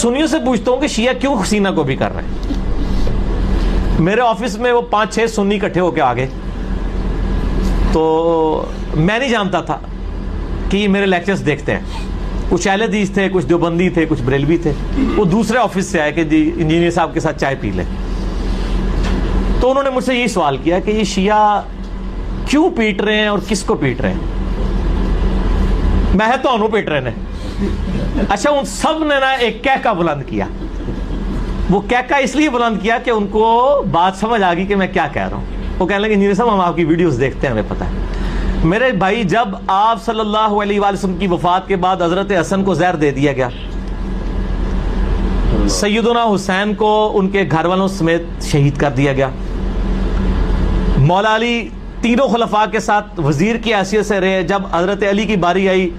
سنیوں سے پوچھتا ہوں کہ شیعہ کیوں حسینہ کو بھی کر رہے ہیں؟ میرے آفس میں وہ 5-6 سنی اکٹھے ہو کے آگے، تو میں نہیں جانتا تھا کہ یہ میرے لیکچرز دیکھتے ہیں. کچھ اہل حدیث تھے، کچھ دیوبندی تھے، کچھ بریلوی تھے. وہ دوسرے آفس سے آئے کہ جی انجینئر صاحب کے ساتھ چائے پی لیں. تو انہوں نے مجھ سے یہی سوال کیا کہ یہ شیعہ کیوں پیٹ رہے ہیں اور کس کو پیٹ رہے ہیں؟ میں تو انہوں پیٹ رہے ہیں. اچھا، ان سب نے نا ایک کہکا بلند کیا. وہ کہکا اس لیے بلند کیا کہ ان کو بات سمجھ آ گئی کہ میں کیا کہہ رہا ہوں. وہ کہنے لگے انجینئر صاحب ہم آپ کی ویڈیوز دیکھتے ہیں، ہمیں پتہ ہے. میرے بھائی، جب آپ صلی اللہ علیہ وآلہ وسلم کی وفات کے بعد حضرت حسن کو زہر دے دیا گیا، سیدنا حسین کو ان کے گھر والوں سمیت شہید کر دیا گیا. مولا علی تینوں خلفاء کے ساتھ وزیر کی حیثیت سے رہے. جب حضرت علی کی باری آئی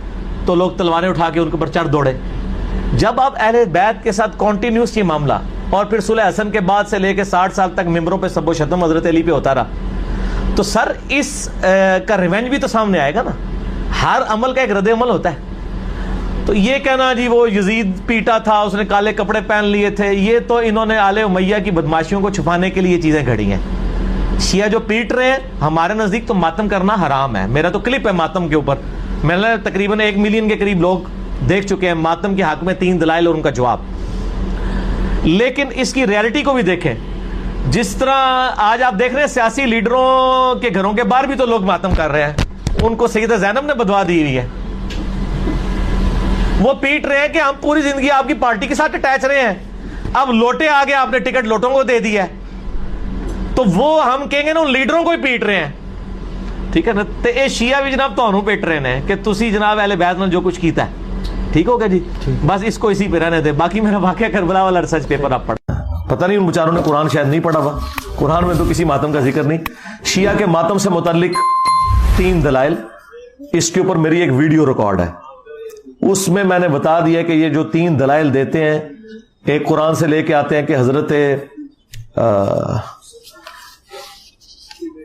تو لوگ تلواریں اٹھا کے ان کے اوپر چڑھ دوڑے. جب آپ اہل بیت کے ساتھ کنٹینیوس یہ معاملہ، اور پھر صلح حسن کے بعد سے لے کے 60 سال تک ممبروں پہ سب و شتم حضرت علی پہ ہوتا رہا، تو سر اس کا ریونج بھی تو سامنے آئے گا نا. ہر عمل کا ایک رد عمل ہوتا ہے. تو یہ کہنا جی وہ یزید پیٹا تھا، اس نے کالے کپڑے پہن لیے تھے، یہ تو انہوں نے آل امیہ کی بدماشیوں کو چھپانے کے لیے یہ چیزیں گھڑی ہیں. شیعہ جو پیٹ رہے ہیں، ہمارے نزدیک تو ماتم کرنا حرام ہے. میرا تو کلپ ہے ماتم کے اوپر، میں نے تقریباً 1 ملین کے قریب لوگ دیکھ چکے ہیں. ماتم کے حق میں 3 دلائل اور ان کا جواب. لیکن اس کی ریالٹی کو بھی دیکھیں. جس طرح آج آپ دیکھ رہے ہیں سیاسی لیڈروں کے گھروں کے باہر بھی تو لوگ ماتم کر رہے ہیں. ان کو سیدہ زینب نے بدوا دی ہوئی ہے. وہ پیٹ رہے ہیں کہ ہم پوری زندگی آپ کی پارٹی کے ساتھ اٹیچ رہے ہیں، اب لوٹے آگے آپ نے ٹکٹ لوٹوں کو دے دیا ہے، تو وہ ہم کہیں گے نا ان لیڈروں کو ہی پیٹ رہے ہیں. ٹھیک ہے نا. تو یہ شیعہ بھی جناب تو پیٹ رہے ہیں کہ تسی جناب اہل بیت نے جو کچھ کیتا ہے. ٹھیک ہو گیا جی، بس اس کو اسی پہ رہنے دے. باقی میرا واقعہ کربلا والا ریسرچ پیپر آپ پڑھیں. پتہ نہیں ان بیچاروں نے قرآن شاید نہیں پڑھا ہوا. قرآن میں تو کسی ماتم کا ذکر نہیں. شیعہ کے ماتم سے متعلق 3 دلائل، اس کے اوپر میری ایک ویڈیو ریکارڈ ہے. اس میں میں نے بتا دیا کہ یہ جو 3 دلائل دیتے ہیں، ایک قرآن سے لے کے آتے ہیں کہ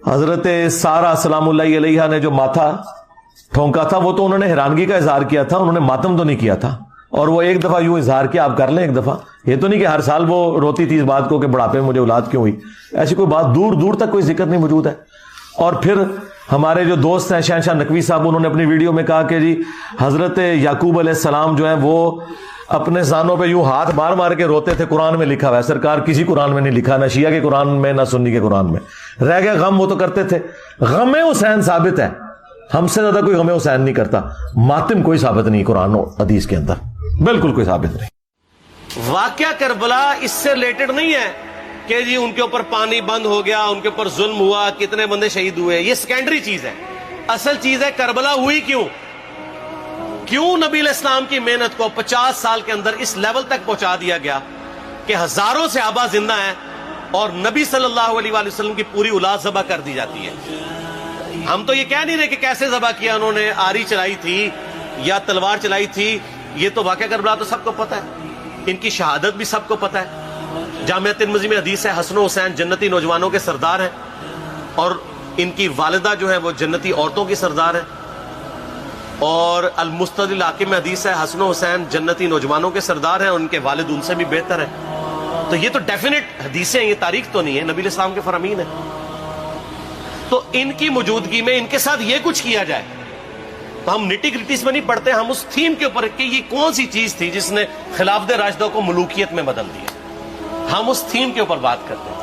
حضرت سارہ سلام اللہ علیہا نے جو ماتھا ٹھونکا تھا، وہ تو انہوں نے حیرانگی کا اظہار کیا تھا، انہوں نے ماتم تو نہیں کیا تھا. اور وہ ایک دفعہ یوں اظہار کیا، آپ کر لیں ایک دفعہ. یہ تو نہیں کہ ہر سال وہ روتی تھی اس بات کو کہ بڑھاپے میں مجھے اولاد کیوں ہوئی. ایسی کوئی بات دور دور تک کوئی ذکر نہیں موجود ہے. اور پھر ہمارے جو دوست ہیں شہنشاہ نقوی صاحب، انہوں نے اپنی ویڈیو میں کہا کہ جی حضرت یعقوب علیہ السلام جو ہیں وہ اپنے زانوں پہ یوں ہاتھ مار مار کے روتے تھے. قرآن میں لکھا ہوا ہے. سرکار کسی قرآن میں نہیں لکھا، نہ شیعہ کے قرآن میں نہ سنی کے قرآن میں. رہ گیا غم، وہ تو کرتے تھے. غم حسین ثابت ہے، ہم سے زیادہ کوئی غم حسین نہیں کرتا. ماتم کوئی ثابت نہیں قرآن و حدیث کے اندر، بالکل کوئی ثابت نہیں. واقعہ کربلا اس سے ریلیٹڈ نہیں ہے کہ جی ان کے اوپر پانی بند ہو گیا، ان کے اوپر ظلم ہوا، کتنے بندے شہید ہوئے. یہ سیکنڈری چیز ہے. اصل چیز ہے کربلا ہوئی کیوں نبی علیہ السلام کی محنت کو 50 سال کے اندر اس لیول تک پہنچا دیا گیا کہ ہزاروں صحابہ زندہ ہیں اور نبی صلی اللہ علیہ وآلہ وسلم کی پوری اولاد ذبح کر دی جاتی ہے. ہم تو یہ کہہ نہیں رہے کہ کیسے ذبح کیا انہوں نے، آری چلائی تھی یا تلوار چلائی تھی. یہ تو واقعہ کربلا تو سب کو پتہ ہے، ان کی شہادت بھی سب کو پتہ ہے. جامعہ ترمذی میں حدیث ہے حسن و حسین جنتی نوجوانوں کے سردار ہیں، اور ان کی والدہ جو ہے وہ جنتی عورتوں کی سردار ہیں. اور المستدرک الحاکم میں حدیث ہے حسن و حسین جنتی نوجوانوں کے سردار ہیں، اور ان کے والد ان سے بھی بہتر ہیں. تو یہ تو ڈیفینٹ حدیثیں ہیں، یہ تاریخ تو نہیں ہے، نبی علیہ السلام کے فرامین ہیں. تو ان کی موجودگی میں ان کے ساتھ یہ کچھ کیا جائے تو ہم نٹی گریٹیز میں نہیں پڑھتے. ہم اس تھیم کے اوپر کہ یہ کون سی چیز تھی جس نے خلافت راشدہ کو ملوکیت میں بدل دیا، ہم اس تھیم کے اوپر بات کرتے ہیں.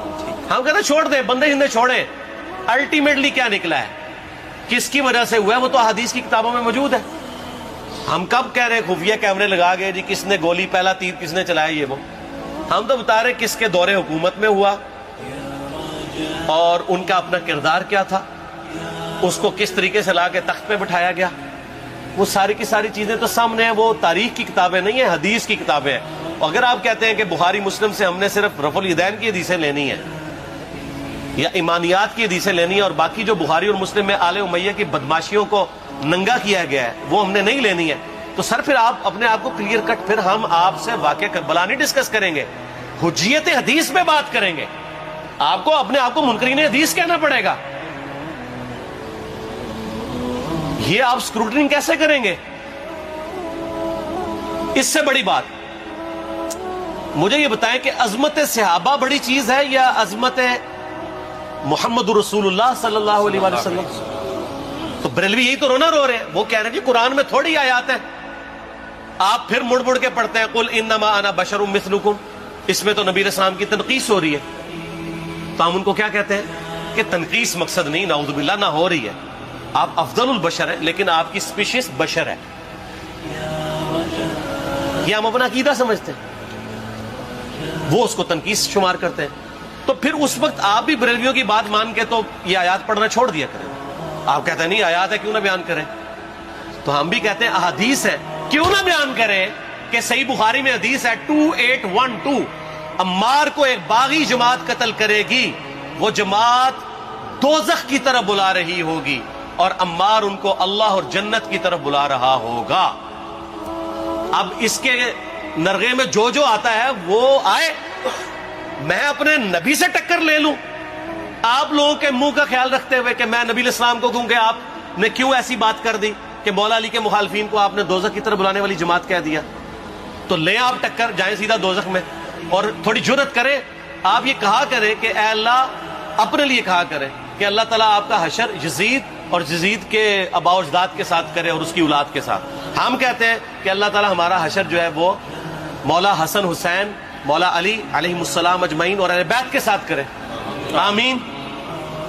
ہم کہتے ہیں چھوڑ دیں، بندے ہندے چھوڑیں. الٹیمیٹلی کیا نکلا ہے، کس کی وجہ سے ہوا ہے، وہ تو حدیث کی کتابوں میں موجود ہے. ہم کب کہہ رہے ہیں خفیہ کیمرے لگا گئے جی کس نے گولی پہلا تیر کس نے چلایا، یہ وہ. ہم تو بتا رہے کس کے دور حکومت میں ہوا اور ان کا اپنا کردار کیا تھا، اس کو کس طریقے سے لا کے تخت پہ بٹھایا گیا. وہ ساری کی ساری چیزیں تو سامنے ہیں. وہ تاریخ کی کتابیں نہیں ہیں، حدیث کی کتابیں ہیں. اگر آپ کہتے ہیں کہ بخاری مسلم سے ہم نے صرف رفع الیدین کی حدیثیں لینی ہیں یا ایمانیات کی حدیثیں لینی ہے اور باقی جو بخاری اور مسلم میں آل امیہ کی بدماشیوں کو ننگا کیا گیا ہے وہ ہم نے نہیں لینی ہے، تو سر پھر آپ اپنے آپ کو کلیئر کٹ، پھر ہم آپ سے واقعہ کربلا نہیں ڈسکس کریں گے، حجیت حدیث پہ بات کریں گے. آپ کو اپنے آپ کو منکرین حدیث کہنا پڑے گا. یہ آپ اسکروٹنگ کیسے کریں گے؟ اس سے بڑی بات مجھے یہ بتائیں کہ عظمت صحابہ بڑی چیز ہے یا عظمت محمد رسول اللہ صلی اللہ علیہ وآلہ وسلم؟ تو بریلوی یہی تو رونا رو رہے ہیں. وہ کہہ رہے ہیں جی قرآن میں تھوڑی آیات ہیں. آپ پھر مڑ مڑ کے پڑھتے ہیں قل انما انا بشر مثلکم. اس میں تو نبی علیہ السلام کی تنقیص ہو رہی ہے. تو ہم ان کو کیا کہتے ہیں کہ تنقیص مقصد نہیں، نعوذ باللہ، نہ ہو رہی ہے. آپ افضل البشر ہیں لیکن آپ کی سپیشیز بشر ہے. یہ ہم اپنا عقیدہ سمجھتے ہیں، وہ اس کو تنقیص شمار کرتے ہیں. تو پھر اس وقت آپ بھی بریلویوں کی بات مان کے تو یہ آیات پڑھنا چھوڑ دیا کریں. آپ کہتے ہیں نہیں آیات ہے کیوں نہ بیان کریں. تو ہم بھی کہتے ہیں احادیث ہے کیوں نہ بیان کریں کہ صحیح بخاری میں حدیث ہے 2812 عمار کو ایک باغی جماعت قتل کرے گی، وہ جماعت دوزخ کی طرف بلا رہی ہوگی اور عمار ان کو اللہ اور جنت کی طرف بلا رہا ہوگا. اب اس کے نرغے میں جو جو آتا ہے وہ آئے، میں اپنے نبی سے ٹکر لے لوں آپ لوگوں کے منہ کا خیال رکھتے ہوئے کہ میں نبی علیہ السلام کو کہوں کہ آپ نے کیوں ایسی بات کر دی کہ مولا علی کے مخالفین کو آپ نے دوزخ کی طرف بلانے والی جماعت کہہ دیا. تو لیں آپ ٹکر، جائیں سیدھا دوزخ میں. اور تھوڑی جرت کریں، آپ یہ کہا کریں کہ اے اللہ، اپنے لیے کہا کریں کہ اللہ تعالیٰ آپ کا حشر یزید اور یزید کے آباء و اجداد کے ساتھ کرے اور اس کی اولاد کے ساتھ. ہم کہتے ہیں کہ اللہ تعالیٰ ہمارا حشر جو ہے وہ مولا حسن حسین، مولا علی علیہ السلام اجمعین اور اہل بیت کے ساتھ کرے. آمین.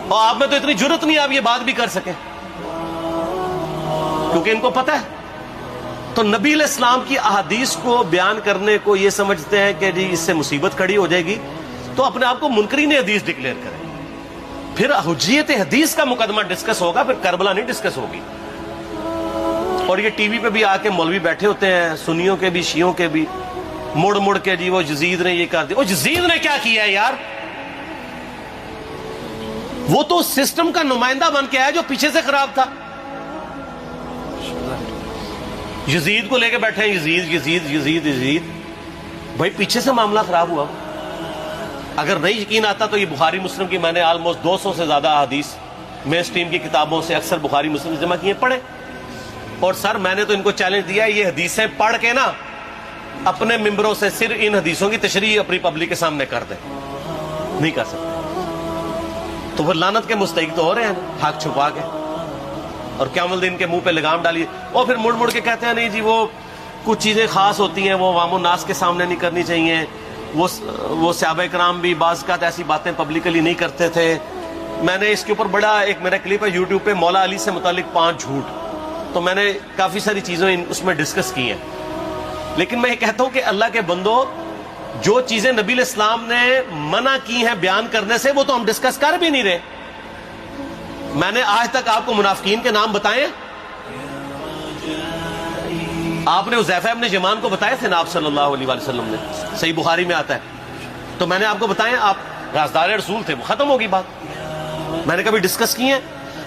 اور آپ میں تو اتنی جرت نہیں آپ یہ بات بھی کر سکیں کیونکہ ان کو پتہ ہے. تو نبی علیہ السلام کی احادیث کو بیان کرنے کو یہ سمجھتے ہیں کہ جی اس سے مصیبت کھڑی ہو جائے گی تو اپنے آپ کو منکرین حدیث ڈکلیئر کریں. پھر حجیت حدیث کا مقدمہ ڈسکس ہوگا، پھر کربلا نہیں ڈسکس ہوگی. اور یہ ٹی وی پہ بھی آ کے مولوی بیٹھے ہوتے ہیں، سنیوں کے بھی شیعوں کے بھی، مڑ مڑ کے جی وہ یزید نے یہ کر دیا. وہ یزید نے کیا کیا ہے یار؟ وہ تو سسٹم کا نمائندہ بن کے آیا جو پیچھے سے خراب تھا. یزید کو لے کے بیٹھے ہیں، یزید یزید یزید یزید. بھائی پیچھے سے معاملہ خراب ہوا. اگر نہیں یقین آتا تو یہ بخاری مسلم کی میں نے آلموسٹ 200 سے زیادہ احادیث مین سٹریم کی کتابوں سے اکثر بخاری مسلم جمع کیے، پڑھے. اور سر میں نے تو ان کو چیلنج دیا یہ حدیثیں پڑھ کے نا اپنے ممبروں سے صرف ان حدیثوں کی تشریح اپنی پبلک کے سامنے کر دیں. نہیں کر سکتے تو پھر لعنت کے مستحق تو ہو رہے ہیں حق چھپا کے، اور قیام الدین کے منہ پہ لگام ڈالیے. اور پھر مڑ مڑ کے کہتے ہیں نہیں جی وہ کچھ چیزیں خاص ہوتی ہیں وہ عوام الناس کے سامنے نہیں کرنی چاہیے. وہ صحابہ کرام بھی بعض اوقات ایسی باتیں پبلکلی نہیں کرتے تھے. میں نے اس کے اوپر بڑا ایک میرا کلپ ہے یوٹیوب پہ، مولا علی سے متعلق 5 جھوٹ. تو میں نے کافی ساری چیزیں اس میں ڈسکس کی ہیں. لیکن میں یہ کہتا ہوں کہ اللہ کے بندو، جو چیزیں نبی علیہ السلام نے منع کی ہیں بیان کرنے سے وہ تو ہم ڈسکس کر بھی نہیں رہے. میں نے آج تک آپ کو منافقین کے نام بتائے؟ آپ نے حذیفہ ابن یمان کو بتائے تھے نا آپ صلی اللہ علیہ وآلہ وسلم نے، صحیح بخاری میں آتا ہے. تو میں نے آپ کو بتائے، آپ رازدار رسول تھے، وہ ختم ہوگی بات. میں نے کبھی ڈسکس کی ہے؟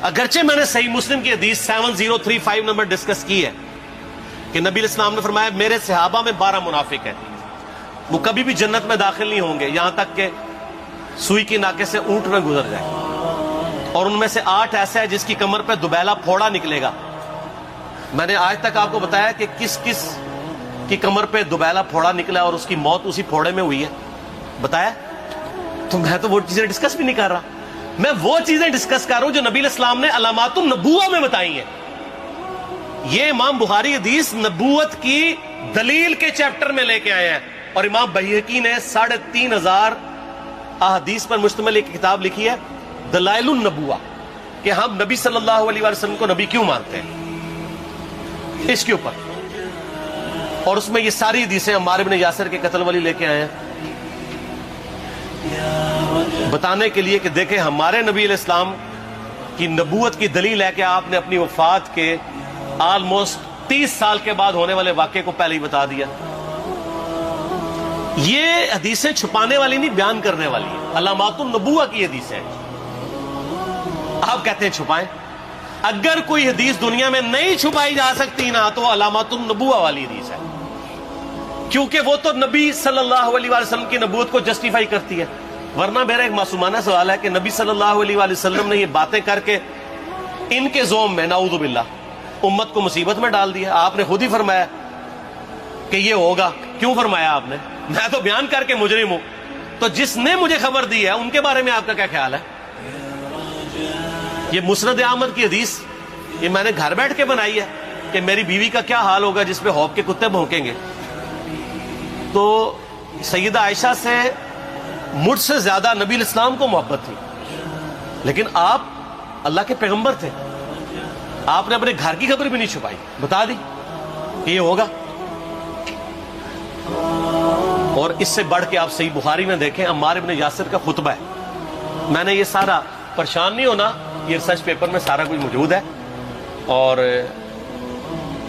اگرچہ میں نے صحیح مسلم کی حدیث 7035 نمبر ڈسکس کی ہے کہ نبی علیہ السلام نے فرمایا میرے صحابہ میں 12 منافق ہیں، وہ کبھی بھی جنت میں داخل نہیں ہوں گے یہاں تک کہ سوئی کی ناکے سے اونٹ نہ گزر جائے. اور ان میں سے 8 ایسا ہے جس کی کمر پہ دوبیلا پھوڑا نکلے گا. میں نے آج تک آپ کو بتایا کہ کس کس کی کمر پہ دوبیلا پھوڑا نکلا اور اس کی موت اسی پھوڑے میں ہوئی ہے؟ بتایا؟ تو میں تو وہ چیزیں ڈسکس بھی نہیں کر رہا. میں وہ چیزیں ڈسکس کر رہا ہوں جو نبی علیہ السلام نے علامات النبوہ میں بتائی ہیں. یہ امام بخاری حدیث نبوت کی دلیل کے چیپٹر میں لے کے آئے ہیں. اور امام بہقی نے 3500 احادیث پر مشتمل ایک کتاب لکھی ہے دلائل النبوہ، کہ ہم نبی صلی اللہ علیہ وسلم کو نبی کیوں مانتے ہیں، اس کے اوپر. اور اس میں یہ ساری حدیثیں عمار بن یاسر کے قتل والی لے کے آئے ہیں بتانے کے لیے کہ دیکھیں ہمارے نبی علیہ السلام کی نبوت کی دلیل ہے کہ آپ نے اپنی وفات کے آلموسٹ 30 سال کے بعد ہونے والے واقعے کو پہلے ہی بتا دیا. یہ حدیثیں چھپانے والی نہیں، بیان کرنے والی ہیں. علامات النبوہ کی حدیثیں آپ کہتے ہیں چھپائیں. اگر کوئی حدیث دنیا میں نہیں چھپائی جا سکتی نا تو علامات النبوہ والی حدیث ہے، کیونکہ وہ تو نبی صلی اللہ علیہ وسلم کی نبوت کو جسٹیفائی کرتی ہے. ورنہ میرا ایک معصومانہ سوال ہے کہ نبی صلی اللہ علیہ وسلم نے یہ باتیں کر کے ان کے زوم میں نعوذ باللہ امت کو مصیبت میں ڈال دیا. آپ نے خود ہی فرمایا کہ یہ ہوگا. کیوں فرمایا آپ نے؟ میں تو بیان کر کے مجرم ہوں. تو جس نے مجھے خبر دی ہے ان کے بارے میں آپ کا کیا خیال ہے؟ یہ مسند احمد کی حدیث یہ میں نے گھر بیٹھ کے بنائی ہے کہ میری بیوی کا کیا حال ہوگا جس پہ خوف کے کتے بھونکیں گے. تو سیدہ عائشہ سے مجھ سے زیادہ نبی الاسلام کو محبت تھی، لیکن آپ اللہ کے پیغمبر تھے، آپ نے اپنے گھر کی خبر بھی نہیں چھپائی، بتا دی کہ یہ ہوگا. اور اس سے بڑھ کے آپ صحیح بخاری میں دیکھیں عمار ابن یاسر کا خطبہ ہے. میں نے یہ سارا، پریشان نہیں ہونا، یہ ریسرچ پیپر میں سارا کچھ موجود ہے اور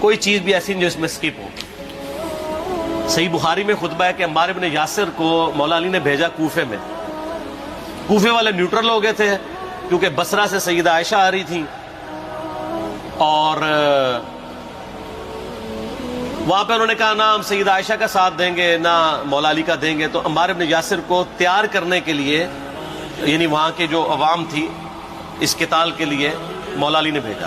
کوئی چیز بھی ایسی نہیں جو اس میں سکپ ہو. صحیح بخاری میں خطبہ ہے کہ عمار ابن یاسر کو مولا علی نے بھیجا کوفے میں. کوفے والے نیوٹرل ہو گئے تھے کیونکہ بصرہ سے سیدہ عائشہ آ رہی تھی اور وہاں پہ انہوں نے کہا نہ ہم سیدہ عائشہ کا ساتھ دیں گے نہ مولا علی کا دیں گے. تو عمار ابن یاسر کو تیار کرنے کے لیے، یعنی وہاں کے جو عوام تھی اس قتال کے لیے، مولا علی نے بھیجا.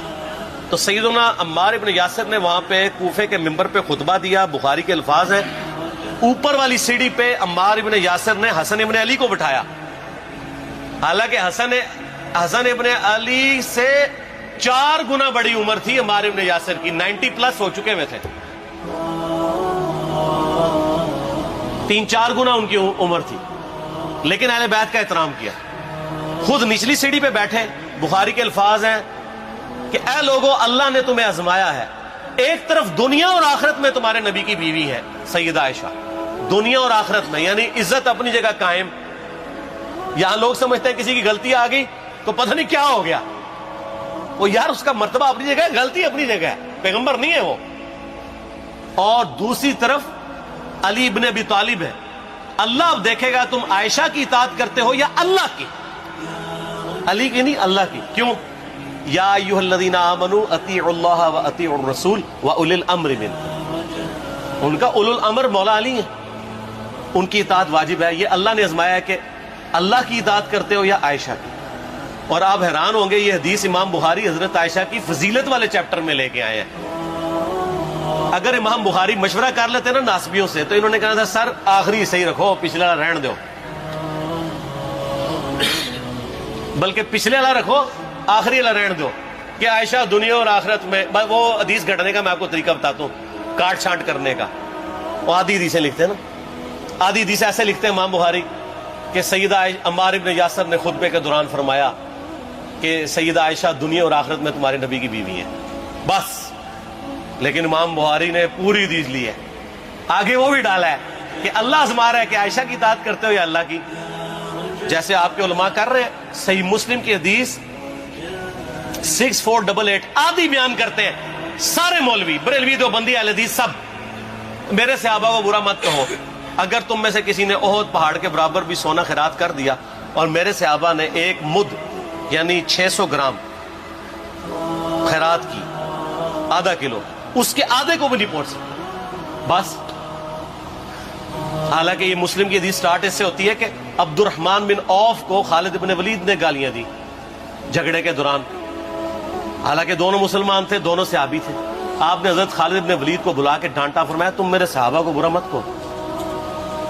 تو سیدنا عمار ابن یاسر نے وہاں پہ کوفے کے ممبر پہ خطبہ دیا. بخاری کے الفاظ ہیں، اوپر والی سیڑھی پہ عمار ابن یاسر نے حسن ابن علی کو بٹھایا، حالانکہ حسن ابن علی سے 4 گنا بڑی عمر تھی عمار ابن یاسر کی، 90 پلس ہو چکے ہوئے تھے، 3-4 گنا ان کی عمر تھی، لیکن اہل بیت کا احترام کیا. خود نچلی سیڑھی پہ بیٹھے. بخاری کے الفاظ ہیں کہ اے لوگو اللہ نے تمہیں آزمایا ہے، ایک طرف دنیا اور آخرت میں تمہارے نبی کی بیوی ہے سیدہ عائشہ، دنیا اور آخرت میں، یعنی عزت اپنی جگہ قائم. یہاں لوگ سمجھتے ہیں کسی کی غلطی آ گئی تو پتہ نہیں کیا ہو گیا. وہ یار اس کا مرتبہ اپنی جگہ ہے، غلطی اپنی جگہ ہے، پیغمبر نہیں ہے وہ. اور دوسری طرف علی ابن ابی طالب ہے. اللہ اب دیکھے گا تم عائشہ کی اطاعت کرتے ہو یا اللہ کی. علی کی نہیں، اللہ کی. کیوں؟ یا ایھا الذین آمنوا اطیعوا اللہ واطیعوا الرسول واولی الامر منکم. ان کا اولو الامر مولا علی ہیں، ان کی اطاعت واجب ہے. یہ اللہ نے آزمایا ہے کہ اللہ کی اطاعت کرتے ہو یا عائشہ کی. اور آپ حیران ہوں گے، یہ حدیث امام بخاری حضرت عائشہ کی فضیلت والے چیپٹر میں لے کے آئے ہیں. اگر امام بخاری مشورہ کر لیتے نا ناسبیوں سے تو انہوں نے کہا تھا سر آخری صحیح رکھو، پچھلا رہن دو، بلکہ پچھلے والا رکھو آخری والا رہن دو، کہ عائشہ دنیا اور آخرت میں. وہ حدیث گھٹنے کا میں آپ کو طریقہ بتاتا ہوں، کاٹ چھانٹ کرنے کا. وہ آدھی حدیثیں لکھتے ہیں نا، آدھی حدیث ایسے لکھتے ہیں امام بخاری کہ سیدہ عمار ابن یاسر نے خطبے کے دوران فرمایا کہ سیدہ عائشہ دنیا اور آخرت میں تمہارے نبی کی بیوی ہے، بس. لیکن امام بخاری نے پوری حدیث لی ہے، آگے وہ بھی ڈالا ہے کہ اللہ آزما رہا ہے کہ عائشہ کی اطاعت کرتے ہو یا اللہ کی، جیسے آپ کے علماء کر رہے ہیں. صحیح مسلم کی حدیث 6488 آدھی بیان کرتے ہیں سارے مولوی، بریلوی، دیوبندی، اہل حدیث سب. میرے صحابہ کو برا مت کہو، اگر تم میں سے کسی نے احد پہاڑ کے برابر بھی سونا خیرات کر دیا اور میرے صحابہ نے 1 مد یعنی 600 گرام خیرات کی، آدھا کلو، اس کے آدھے کو بھی نہیں پہنچ سکتا، بس. حالانکہ یہ مسلم کی حدیث سٹارٹ اس سے ہوتی ہے کہ عبد الرحمن بن عوف کو خالد بن ولید نے گالیاں دی جھگڑے کے دوران، حالانکہ دونوں مسلمان تھے، دونوں صحابی تھے. آپ نے حضرت خالد بن ولید کو بلا کے ڈانٹا، فرمایا تم میرے صحابہ کو برا مت کہو.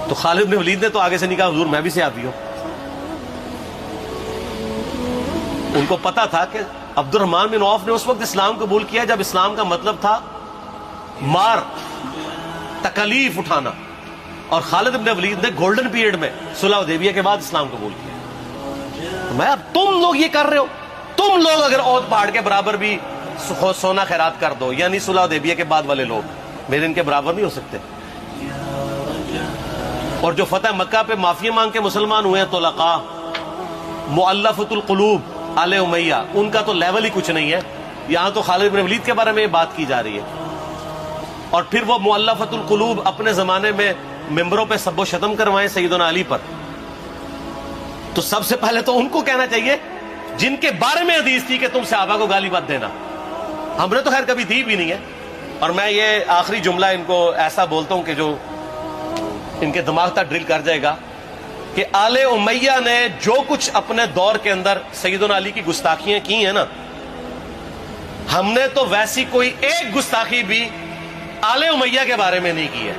تو خالد بن ولید نے تو آگے سے نہیں کہا حضور میں بھی صحابی ہوں. ان کو پتا تھا کہ عبد الرحمن بن عوف نے اس وقت اسلام قبول کیا جب اسلام کا مطلب تھا مار، تکلیف اٹھانا، اور خالد بن ولید نے گولڈن پیریڈ میں صلح حدیبیہ کے بعد اسلام قبول کیا. میں اب تم لوگ یہ کر رہے ہو، تم لوگ اگر احد پہاڑ کے برابر بھی سونا خیرات کر دو، یعنی صلح حدیبیہ کے بعد والے لوگ میرے ان کے برابر نہیں ہو سکتے. اور جو فتح مکہ پہ معافی مانگ کے مسلمان ہوئے ہیں طلقاء، مؤلفۃ القلوب آل امیہ، ان کا تو لیول ہی کچھ نہیں ہے. یہاں تو خالد بن ولید کے بارے میں یہ بات کی جا رہی ہے. اور پھر وہ مؤلفۃ القلوب اپنے زمانے میں ممبروں پہ سب و شتم کروائیں سیدنا علی پر، تو سب سے پہلے تو ان کو کہنا چاہیے جن کے بارے میں حدیث تھی کہ تم صحابہ کو گالی مت دینا. ہم نے تو خیر کبھی دی بھی نہیں ہے. اور میں یہ آخری جملہ ان کو ایسا بولتا ہوں کہ جو ان کے دماغ تک ڈرل کر جائے گا کہ آل امیہ نے جو کچھ اپنے دور کے اندر سیدنا علی کی گستاخیاں کی ہیں نا، ہم نے تو ویسی کوئی ایک گستاخی بھی آل امیہ کے بارے میں نہیں کی ہے.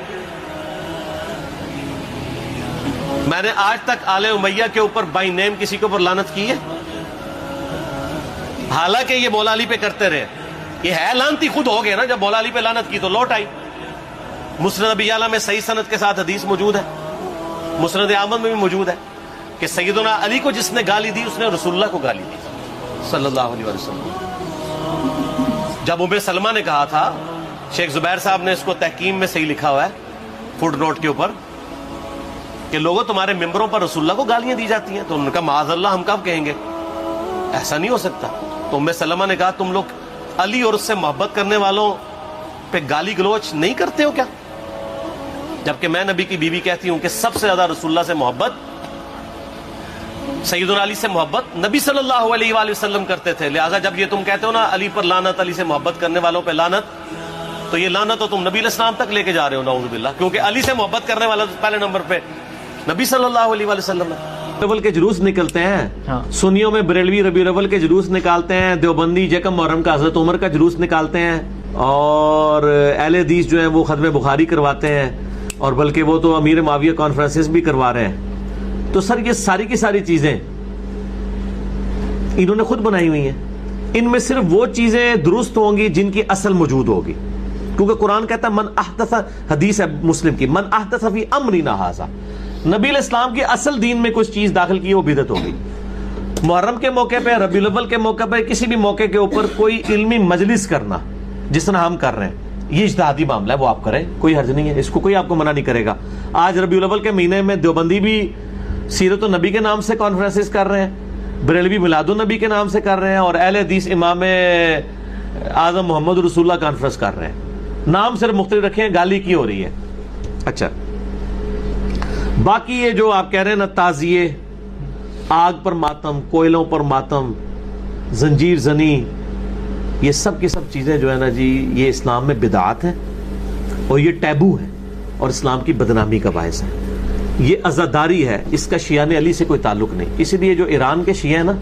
میں نے آج تک آل امیہ کے اوپر بائی نیم کسی کے اوپر لعنت کی ہے؟ حالانکہ یہ مولا علی پہ کرتے رہے. یہ ہے لعنتی خود ہو گئے نا. جب مولا علی پہ لعنت کی تو لوٹ آئی. مسند ابی اعلیٰ میں صحیح سند کے ساتھ حدیث موجود ہے, مسند احمد میں بھی موجود ہے کہ سیدنا علی کو جس نے گالی دی اس نے رسول اللہ کو گالی دی صلی اللہ علیہ وسلم. جب ام سلمہ نے کہا تھا, شیخ زبیر صاحب نے اس کو تحکیم میں صحیح لکھا ہوا ہے فوٹ نوٹ کے اوپر, کہ لوگوں تمہارے ممبروں پر رسول اللہ کو گالیاں دی جاتی ہیں, تو ان کا معاذ اللہ ہم کب کہیں گے, ایسا نہیں ہو سکتا. تو ام سلمہ نے کہا تم لوگ علی اور اس سے محبت کرنے والوں پہ گالی گلوچ نہیں کرتے ہو کیا؟ جبکہ میں نبی کی بیوی کہتی ہوں کہ سب سے زیادہ رسول اللہ سے محبت, سیدنا علی سے محبت نبی صلی اللہ علیہ وآلہ وسلم کرتے تھے. لہٰذا جب یہ تم کہتے ہو نا علی پر لعنت, علی سے محبت کرنے والوں پہ لعنت, تو یہ لعنت تو تم نبی علیہ السلام تک لے کے جا رہے ہو نعوذ باللہ, کیونکہ علی سے محبت کرنے والا پہلے نمبر پہ نبی صلی اللہ علیہ وآلہ وسلم ہے. ربیع الاول کے جلوس نکلتے ہیں, سنیوں میں بریلوی ربیع الاول کے جلوس نکالتے ہیں, دیوبندی یکم محرم کا حضرت عمر کا جلوس نکالتے ہیں, اور اہل حدیث جو ہیں وہ ختم بخاری کرواتے ہیں, اور بلکہ وہ تو امیر معاویہ کانفرنسز بھی کروا رہے ہیں. تو سر یہ ساری کی ساری چیزیں انہوں نے خود بنائی ہوئی ہیں. ان میں صرف وہ چیزیں درست ہوں گی جن کی اصل موجود ہوگی, کیونکہ قرآن کہتا ہے من احدث, حدیث ہے مسلم کی, من احدث فی امرنا ھذا, نبی علیہ السلام کی اصل دین میں کچھ چیز داخل کی وہ بدعت ہوگی. محرم کے موقع پہ, ربیع الاول کے موقع پہ, کسی بھی موقع کے اوپر کوئی علمی مجلس کرنا جس طرح ہم کر رہے ہیں, یہ اجتہادی معاملہ ہے, وہ آپ کریں, کوئی حرج نہیں ہے, اس کو کوئی آپ کو منع نہیں کرے گا. آج ربیع الاول کے مہینے میں دیوبندی بھی سیرت النبی کے نام سے کانفرنسز کر رہے ہیں, بریلوی میلاد النبی کے نام سے کر رہے ہیں, اور اہل حدیث امام اعظم محمد رسول اللہ کانفرنس کر رہے ہیں. نام صرف مختلف رکھے ہیں, گالی کی ہو رہی ہے. اچھا, باقی یہ جو آپ کہہ رہے ہیں نا تعزیے, آگ پر ماتم, کوئلوں پر ماتم, زنجیر زنی, یہ سب کی سب چیزیں جو ہے نا جی, یہ اسلام میں بدعات ہیں اور یہ ٹیبو ہے اور اسلام کی بدنامی کا باعث ہے. یہ عزاداری ہے, اس کا شیعہ علی سے کوئی تعلق نہیں. اسی لیے جو ایران کے شیعہ ہیں نا,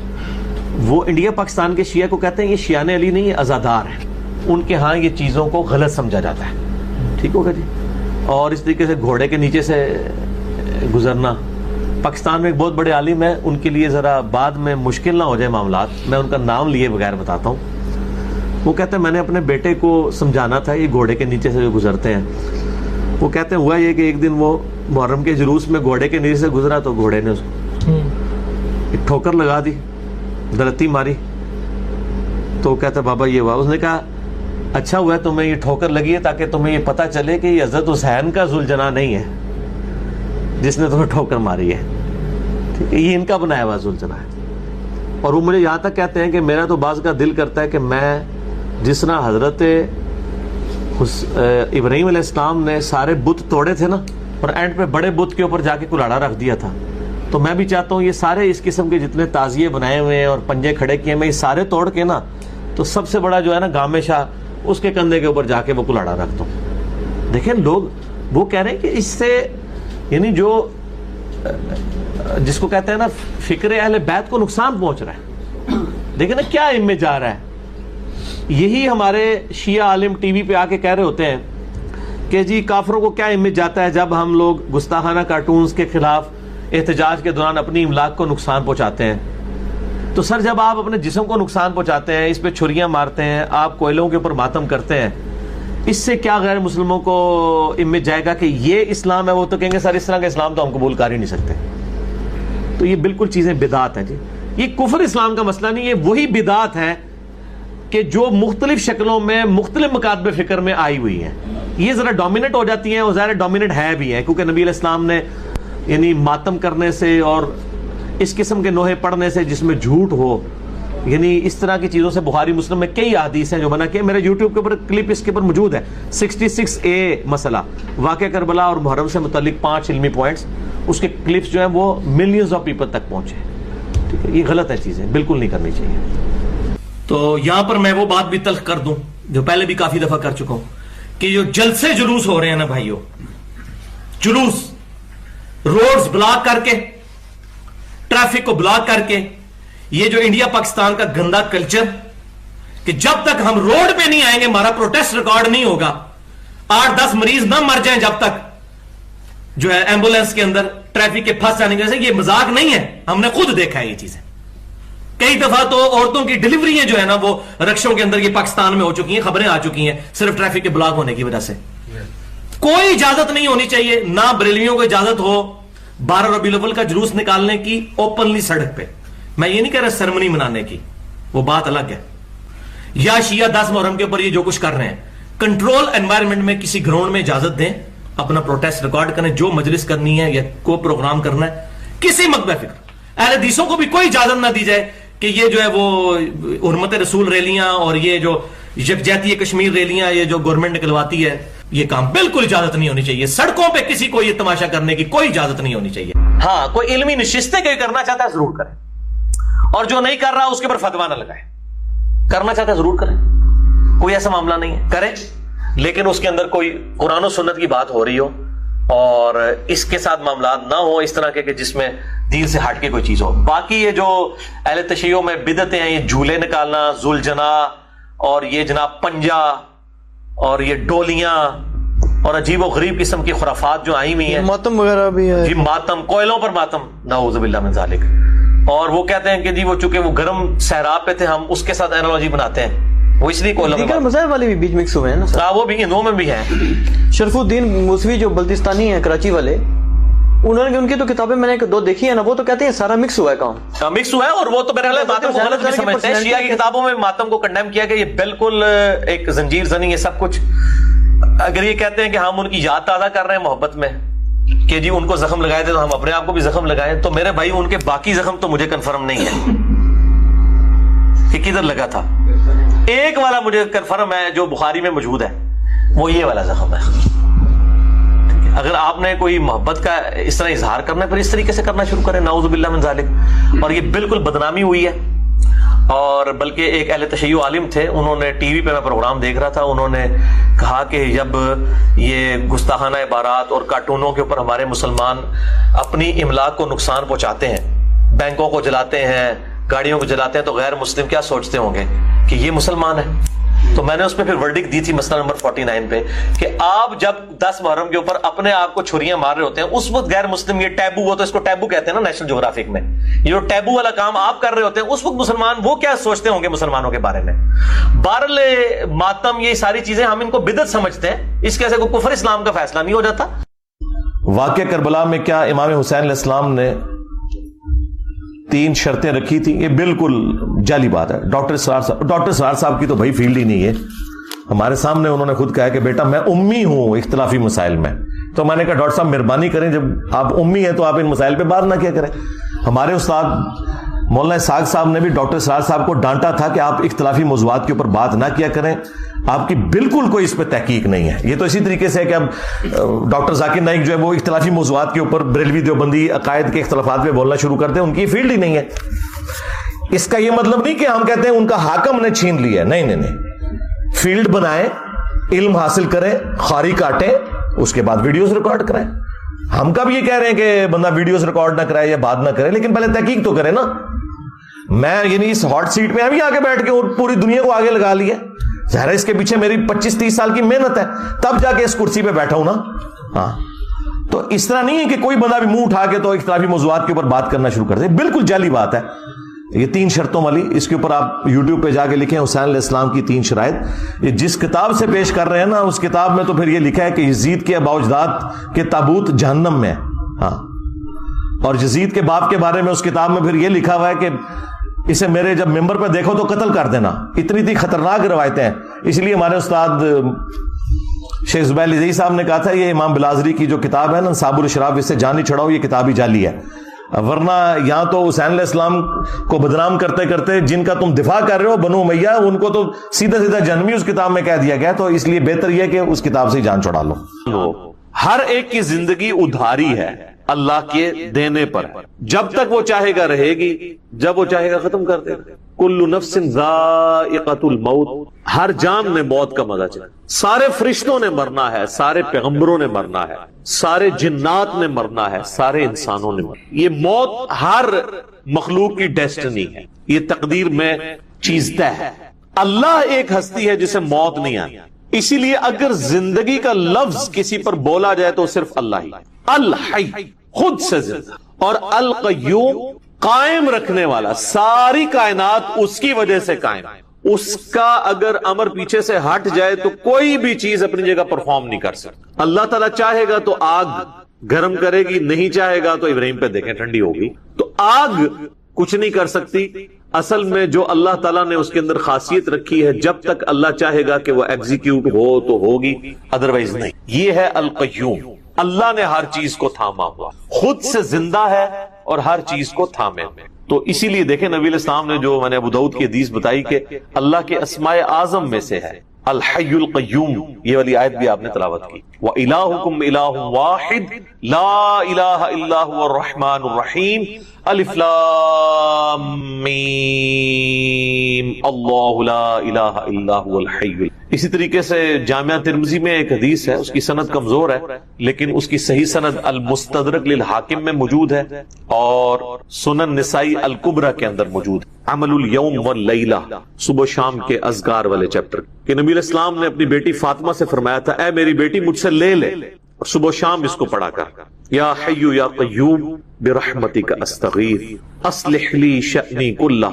وہ انڈیا پاکستان کے شیعہ کو کہتے ہیں یہ شیعہ علی نہیں, یہ عزادار ہیں. ان کے ہاں یہ چیزوں کو غلط سمجھا جاتا ہے. ٹھیک ہوگا جی. اور اس طریقے سے گھوڑے کے نیچے سے گزرنا, پاکستان میں ایک بہت بڑے عالم ہیں, ان کے لیے ذرا بعد میں مشکل نہ ہو جائے معاملات, میں ان کا نام لیے بغیر بتاتا ہوں. وہ کہتے ہیں میں نے اپنے بیٹے کو سمجھانا تھا, یہ گھوڑے کے نیچے سے جو گزرتے ہیں, وہ کہتے ہیں ہوا یہ کہ ایک دن وہ محرم کے جلوس میں گھوڑے کے نیچے سے گزرا, تو گھوڑے نے اس کو ایک ٹھوکر لگا دی, درتی ماری. تو کہتا بابا یہ ہوا. اس نے کہا اچھا ہوا ہے تمہیں یہ ٹھوکر لگی ہے تاکہ تمہیں یہ پتہ چلے کہ یہ حضرت حسین کا ذوالجناح نہیں ہے جس نے تمہیں ٹھوکر ماری ہے, ٹھیک ہے, یہ ان کا بنایا ہوا ذوالجناح ہے. اور وہ مجھے یہاں تک کہتے ہیں کہ میرا تو بعض کا دل کرتا ہے کہ میں جس طرح حضرت ابراہیم علیہ السلام نے سارے بت توڑے تھے نا, اور اینڈ پہ بڑے بت کے اوپر جا کے کلاڑا رکھ دیا تھا, تو میں بھی چاہتا ہوں یہ سارے اس قسم کے جتنے تعزیے بنائے ہوئے ہیں اور پنجے کھڑے کیے, میں یہ سارے توڑ کے نا, تو سب سے بڑا جو ہے نا گامے شاہ, اس کے کندھے کے اوپر جا کے وہ کلاڑا رکھ دوں. دیکھیں لوگ وہ کہہ رہے ہیں کہ اس سے یعنی جو جس کو کہتے ہیں نا فکر اہل بیت کو نقصان پہنچ رہا ہے. دیکھیں نا کیا ان میں جا رہا ہے. یہی ہمارے شیعہ عالم ٹی وی پہ آ کے کہہ رہے ہوتے ہیں کہ جی کافروں کو کیا امیج جاتا ہے جب ہم لوگ گستاخانہ کارٹونز کے خلاف احتجاج کے دوران اپنی املاک کو نقصان پہنچاتے ہیں. تو سر جب آپ اپنے جسم کو نقصان پہنچاتے ہیں, اس پہ چھریاں مارتے ہیں, آپ کوئلوں کے اوپر ماتم کرتے ہیں, اس سے کیا غیر مسلموں کو امیج جائے گا کہ یہ اسلام ہے؟ وہ تو کہیں گے سر اس طرح کا اسلام تو ہم قبول کر ہی نہیں سکتے. تو یہ بالکل چیزیں بدعات ہیں جی. یہ کفر اسلام کا مسئلہ نہیں, یہ وہی بدعات ہے کہ جو مختلف شکلوں میں مختلف مکاتب فکر میں آئی ہوئی ہیں. یہ ذرا ڈومیننٹ ہو جاتی ہیں, اور ظاہر ڈومیننٹ ہے بھی ہیں, کیونکہ نبی علیہ السلام نے یعنی ماتم کرنے سے اور اس قسم کے نوحے پڑھنے سے جس میں جھوٹ ہو, یعنی اس طرح کی چیزوں سے بخاری مسلم میں کئی احادیث ہیں جو بنا کے میرے یوٹیوب کے اوپر کلپ اس کے اوپر موجود ہے. 66A مسئلہ واقعہ کربلا اور محرم سے متعلق 5 علمی پوائنٹس, اس کے کلپس جو ہیں وہ ملینز آف پیپل تک پہنچے. ٹھیک ہے, یہ غلط ہے, چیزیں بالکل نہیں کرنی چاہیے. تو یہاں پر میں وہ بات بھی تلخ کر دوں جو پہلے بھی کافی دفعہ کر چکا ہوں کہ جو جلسے جلوس ہو رہے ہیں نا بھائیو, جلوس روڈز بلاک کر کے, ٹریفک کو بلاک کر کے, یہ جو انڈیا پاکستان کا گندا کلچر کہ جب تک ہم روڈ پہ نہیں آئیں گے ہمارا پروٹیسٹ ریکارڈ نہیں ہوگا, 8-10 مریض نہ مر جائیں جب تک, جو ہے ایمبولینس کے اندر ٹریفک کے پھنس جانے کی وجہ سے. یہ مذاق نہیں ہے, ہم نے خود دیکھا ہے یہ چیزیں. کئی دفعہ تو عورتوں کی ڈلیوریاں جو ہے نا وہ رکشوں کے اندر یہ پاکستان میں ہو چکی ہیں, خبریں آ چکی ہیں صرف ٹریفک کے بلاک ہونے کی وجہ سے. کوئی اجازت نہیں ہونی چاہیے, نہ بریلویوں کو اجازت ہو 12 ربیع الاول کا جلوس نکالنے کی اوپنلی سڑک پہ. میں یہ نہیں کہہ رہا سرمنی منانے کی, وہ بات الگ ہے. یا شیعہ 10 محرم کے اوپر یہ جو کچھ کر رہے ہیں, کنٹرول انوائرمنٹ میں کسی گراؤنڈ میں اجازت دیں, اپنا پروٹیسٹ ریکارڈ کریں, جو مجلس کرنی ہے یا کوئی پروگرام کرنا ہے, کسی مکتب فکر. اہل حدیثوں کو بھی کوئی اجازت نہ دی جائے کہ یہ جو ہے وہ حرمت رسول ریلیاں اور یہ جو یکجہتی کشمیر ریلیاں یہ جو گورنمنٹ نکلواتی ہے, یہ کام بالکل اجازت نہیں ہونی چاہیے. سڑکوں پہ کسی کو یہ تماشا کرنے کی کوئی اجازت نہیں ہونی چاہیے. ہاں کوئی علمی نشستیں کوئی کرنا چاہتا ہے ضرور کریں, اور جو نہیں کر رہا اس کے اوپر فتوا نہ لگائے. کرنا چاہتا ہے ضرور کریں, کوئی ایسا معاملہ نہیں ہے, کریں, لیکن اس کے اندر کوئی قرآن و سنت کی بات ہو رہی ہو اور اس کے ساتھ معاملات نہ ہو اس طرح کے کہ جس میں دین سے ہٹ کے کوئی چیز ہو. باقی یہ جو اہل تشیعوں میں بدعتیں ہیں, یہ جھولے نکالنا, ذوالجنا اور یہ جناب پنجا اور یہ ڈولیاں اور عجیب و غریب قسم کی خرافات جو آئی ہوئی ہیں, ماتم وغیرہ بھی ہے, جی ماتم, کوئلوں پر ماتم, نعوذ باللہ من ذالک. اور وہ کہتے ہیں کہ جی وہ چونکہ وہ گرم صحرا پہ تھے, ہم اس کے ساتھ اینالوجی بناتے ہیں, وہ اس لیے کوئلوں میں دیگر مذاہب والے بھی بیچ مکس ہوئے ہیں نا. وہ بھی ہندوؤں میں بھی ہیں. شرف الدین موسوی جو بلتستانی ہیں کراچی والے, انہوں نے ان کی تو کتابیں میں نے 2 دیکھی ہیں نا, وہ تو کہتے ہیں سارا مکس ہوا ہے کام, مکس ہوا ہے. اور وہ تو میرے خیال ماتم کو غلط بھی سمجھتے ہیں. شیعہ کی کتابوں میں ماتم کو کنڈیم کیا کہ یہ بالکل ایک زنجیر زنی ہے سب کچھ. اگر یہ کہتے ہیں کہ ہم ان کی یاد تازہ کر رہے ہیں محبت میں کہ جی ان کو زخم لگائے تھے تو ہم اپنے آپ کو بھی زخم لگائے, تو میرے بھائی ان کے باقی زخم تو مجھے کنفرم نہیں ہے کہ کدھر لگا تھا. ایک والا مجھے کنفرم ہے جو بخاری میں موجود ہے, وہ یہ والا زخم ہے. اگر آپ نے کوئی محبت کا اس طرح اظہار کرنا ہے پھر اس طریقے سے کرنا شروع کریں, نعوذ باللہ من ذالک. اور یہ بالکل بدنامی ہوئی ہے. اور بلکہ ایک اہل تشیع عالم تھے, انہوں نے ٹی وی پہ میں پروگرام دیکھ رہا تھا, انہوں نے کہا کہ جب یہ گستاخانہ عبارات اور کارٹونوں کے اوپر ہمارے مسلمان اپنی املاک کو نقصان پہنچاتے ہیں, بینکوں کو جلاتے ہیں, گاڑیوں کو جلاتے ہیں, تو غیر مسلم کیا سوچتے ہوں گے کہ یہ مسلمان ہے. تو میں نے اس پہ پھر ورڈک دی تھی مسئلہ نمبر 49 پہ کہ آپ جب 10 محرم کے اوپر اپنے آپ کو چھریاں مار رہے ہوتے ہیں اس وقت غیر مسلم, یہ ٹیبو, وہ تو اس کو ٹیبو کہتے ہیں نا نیشنل جغرافک میں, یہ جو ٹیبو والا کام آپ کر رہے ہوتے ہیں اس وقت مسلمان وہ کیا سوچتے ہوں گے مسلمانوں کے بارے میں. بہرحال ماتم یہ ساری چیزیں ہم ان کو بدعت سمجھتے ہیں, اس کے کوئی کفر اسلام کا فیصلہ نہیں ہو جاتا. واقعہ کربلا میں کیا امام حسین علیہ السلام نے 3 شرطیں رکھی تھی, یہ بالکل جعلی بات ہے. ڈاکٹر سرار صاحب کی تو بھائی فیلڈ ہی نہیں ہے. ہمارے سامنے انہوں نے خود کہا کہ بیٹا میں امی ہوں اختلافی مسائل میں. تو میں نے کہا ڈاکٹر صاحب مہربانی کریں, جب آپ امی ہیں تو آپ ان مسائل پہ بات نہ کیا کریں. ہمارے استاد مولانا اسحاق صاحب نے بھی ڈاکٹر سرار صاحب کو ڈانٹا تھا کہ آپ اختلافی موضوعات کے اوپر بات نہ کیا کریں, آپ کی بالکل کوئی اس پہ تحقیق نہیں ہے. یہ تو اسی طریقے سے ہے کہ اب ڈاکٹر ذاکر نائک جو ہے وہ اختلافی موضوعات کے اوپر بریلوی دیوبندی عقائد کے اختلافات پہ بولنا شروع کرتے ہیں, ان کی فیلڈ ہی نہیں ہے. اس کا یہ مطلب نہیں کہ ہم کہتے ہیں ان کا حاکم نے چھین لیا, نہیں نہیں نہیں. فیلڈ بنائیں, علم حاصل کریں, خاری کاٹیں, اس کے بعد ویڈیوز ریکارڈ کریں. ہم کب یہ کہہ رہے ہیں کہ بندہ ویڈیوز ریکارڈ نہ کرے یا بات نہ کرے, لیکن پہلے تحقیق تو کرے نا. میں یعنی اس ہاٹ سیٹ پہ ابھی آگے بیٹھ کے اور پوری دنیا کو آگے لگا لیا, ظاہر ہے اس کے پیچھے میری 25-30 سال کی محنت ہے, تب جا کے اس کرسی پہ بیٹھا ہوں نا. ہاں تو اس طرح نہیں ہے کہ کوئی بندہ بھی منہ اٹھا کے تو اختلافی موضوعات کے اوپر بات کرنا شروع کر دے, بالکل جعلی بات ہے. یہ 3 شرطوں والی, اس کے اوپر آپ یوٹیوب پہ جا کے لکھیں حسین علیہ السلام کی 3 شرائط. یہ جس کتاب سے پیش کر رہے ہیں نا اس کتاب میں تو پھر یہ لکھا ہے کہ یزید کے ابا اجداد کے تابوت جہنم میں. ہاں, اور یزید کے باپ کے بارے میں اس کتاب میں پھر یہ لکھا ہوا ہے کہ اسے میرے جب ممبر پہ دیکھو تو قتل کر دینا. اتنی خطرناک روایتیں ہیں. اس لیے ہمارے استاد شیخ زبیر لذیذ صاحب نے کہا تھا یہ امام بلازری کی جو کتاب ہے نا انصاب الاشراف, اس سے جان نہیں چھڑاؤ, یہ کتاب ہی جعلی ہے. ورنہ یہاں تو حسین علیہ السلام کو بدنام کرتے کرتے جن کا تم دفاع کر رہے ہو بنو امیہ, ان کو تو سیدھا سیدھا جہنمی اس کتاب میں کہہ دیا گیا. تو اس لیے بہتر یہ کہ اس کتاب سے ہی جان چھڑا لو. ہر ایک کی زندگی ادھاری ہے اللہ کے دینے پر, جب تک وہ چاہے گا رہے گی, جب وہ چاہے گا ختم کر دے گا. کل نفس ذائقۃ الموت, ہر جان نے موت کا مزہ چکھا. سارے فرشتوں نے مرنا ہے, سارے پیغمبروں نے مرنا ہے, سارے جنات نے مرنا ہے, سارے انسانوں نے مرنا. یہ موت ہر مخلوق کی ڈیسٹنی ہے, یہ تقدیر میں چیز طے ہے. اللہ ایک ہستی ہے جسے موت نہیں آتی, اسی لیے اگر زندگی کا لفظ کسی پر بولا جائے تو صرف اللہ ہی. الحی خود سے زندہ، اور القیوم قائم رکھنے والا، ساری کائنات اس کی وجہ سے قائم. اس کا اگر امر پیچھے سے ہٹ جائے تو کوئی بھی چیز اپنی جگہ پرفارم نہیں کر سکتی. اللہ تعالیٰ چاہے گا تو آگ گرم کرے گی، نہیں چاہے گا تو ابراہیم پہ دیکھیں ٹھنڈی ہوگی. تو آگ کچھ نہیں کر سکتی. اصل میں جو اللہ تعالیٰ نے اس کے اندر خاصیت رکھی ہے، جب تک اللہ چاہے گا کہ وہ ایگزیکیوٹ ہو تو ہوگی، ادروائز نہیں. یہ ہے القیوم. اللہ نے ہر چیز کو تھاما ہوا، خود سے زندہ ہے اور ہر چیز کو تھامے. تو اسی لیے دیکھیں نبی علیہ السلام نے جو میں نے ابو داؤد کی حدیث بتائی کہ اللہ کے اسماء اعظم میں سے ہے الحی القیوم، یہ والی آیت بھی آپ نے تلاوت کی. وَإِلَٰهُكُمْ إِلَٰهٌ وَاحِدٌ لَا إِلَٰهَ إِلَّا هُوَ الرَّحْمَٰنُ الرَّحِيمُ الف لام میم اللہ لا الہ الا هو الحی. اسی طریقے سے جامعہ ترمذی میں ایک حدیث ہے، اس کی سند کمزور ہے لیکن اس کی صحیح سند المستدرک للحاکم میں موجود ہے اور سنن نسائی الکبرى کے اندر موجود ہے. عمل الیوم واللیلہ، صبح شام کے اذکار والے چیپٹر، کہ نبی علیہ السلام نے اپنی بیٹی فاطمہ سے فرمایا تھا اے میری بیٹی مجھ سے لے لے، اور صبح شام اس کو پڑھا کر. یا حی یا قیوم برحمتک استغیث اصلح لی شأنی کلہ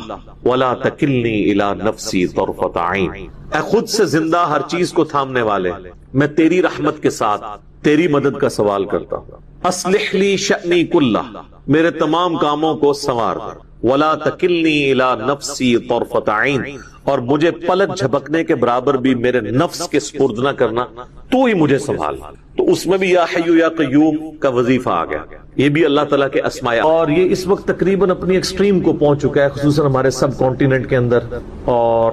ولا تکلنی الی نفسی طرفۃ عین. اے خود سے زندہ ہر چیز کو تھامنے والے، میں تیری رحمت کے ساتھ تیری مدد کا سوال کرتا ہوں. اصلح لی شأنی کلہ، میرے تمام کاموں کو سنوار کر. ولا تکلنی الی نفسی طرفۃ عین، اور مجھے پلک جھپکنے کے برابر بھی میرے نفس کے سپرد نہ کرنا، تو ہی مجھے سنبھال. تو اس میں بھی یا حی یا قیوم کا وظیفہ آ گیا. یہ بھی اللہ تعالیٰ کے اسماء، اور یہ اس وقت تقریباً اپنی ایکسٹریم کو پہنچ چکا ہے، خصوصاً ہمارے سب کانٹیننٹ کے اندر. اور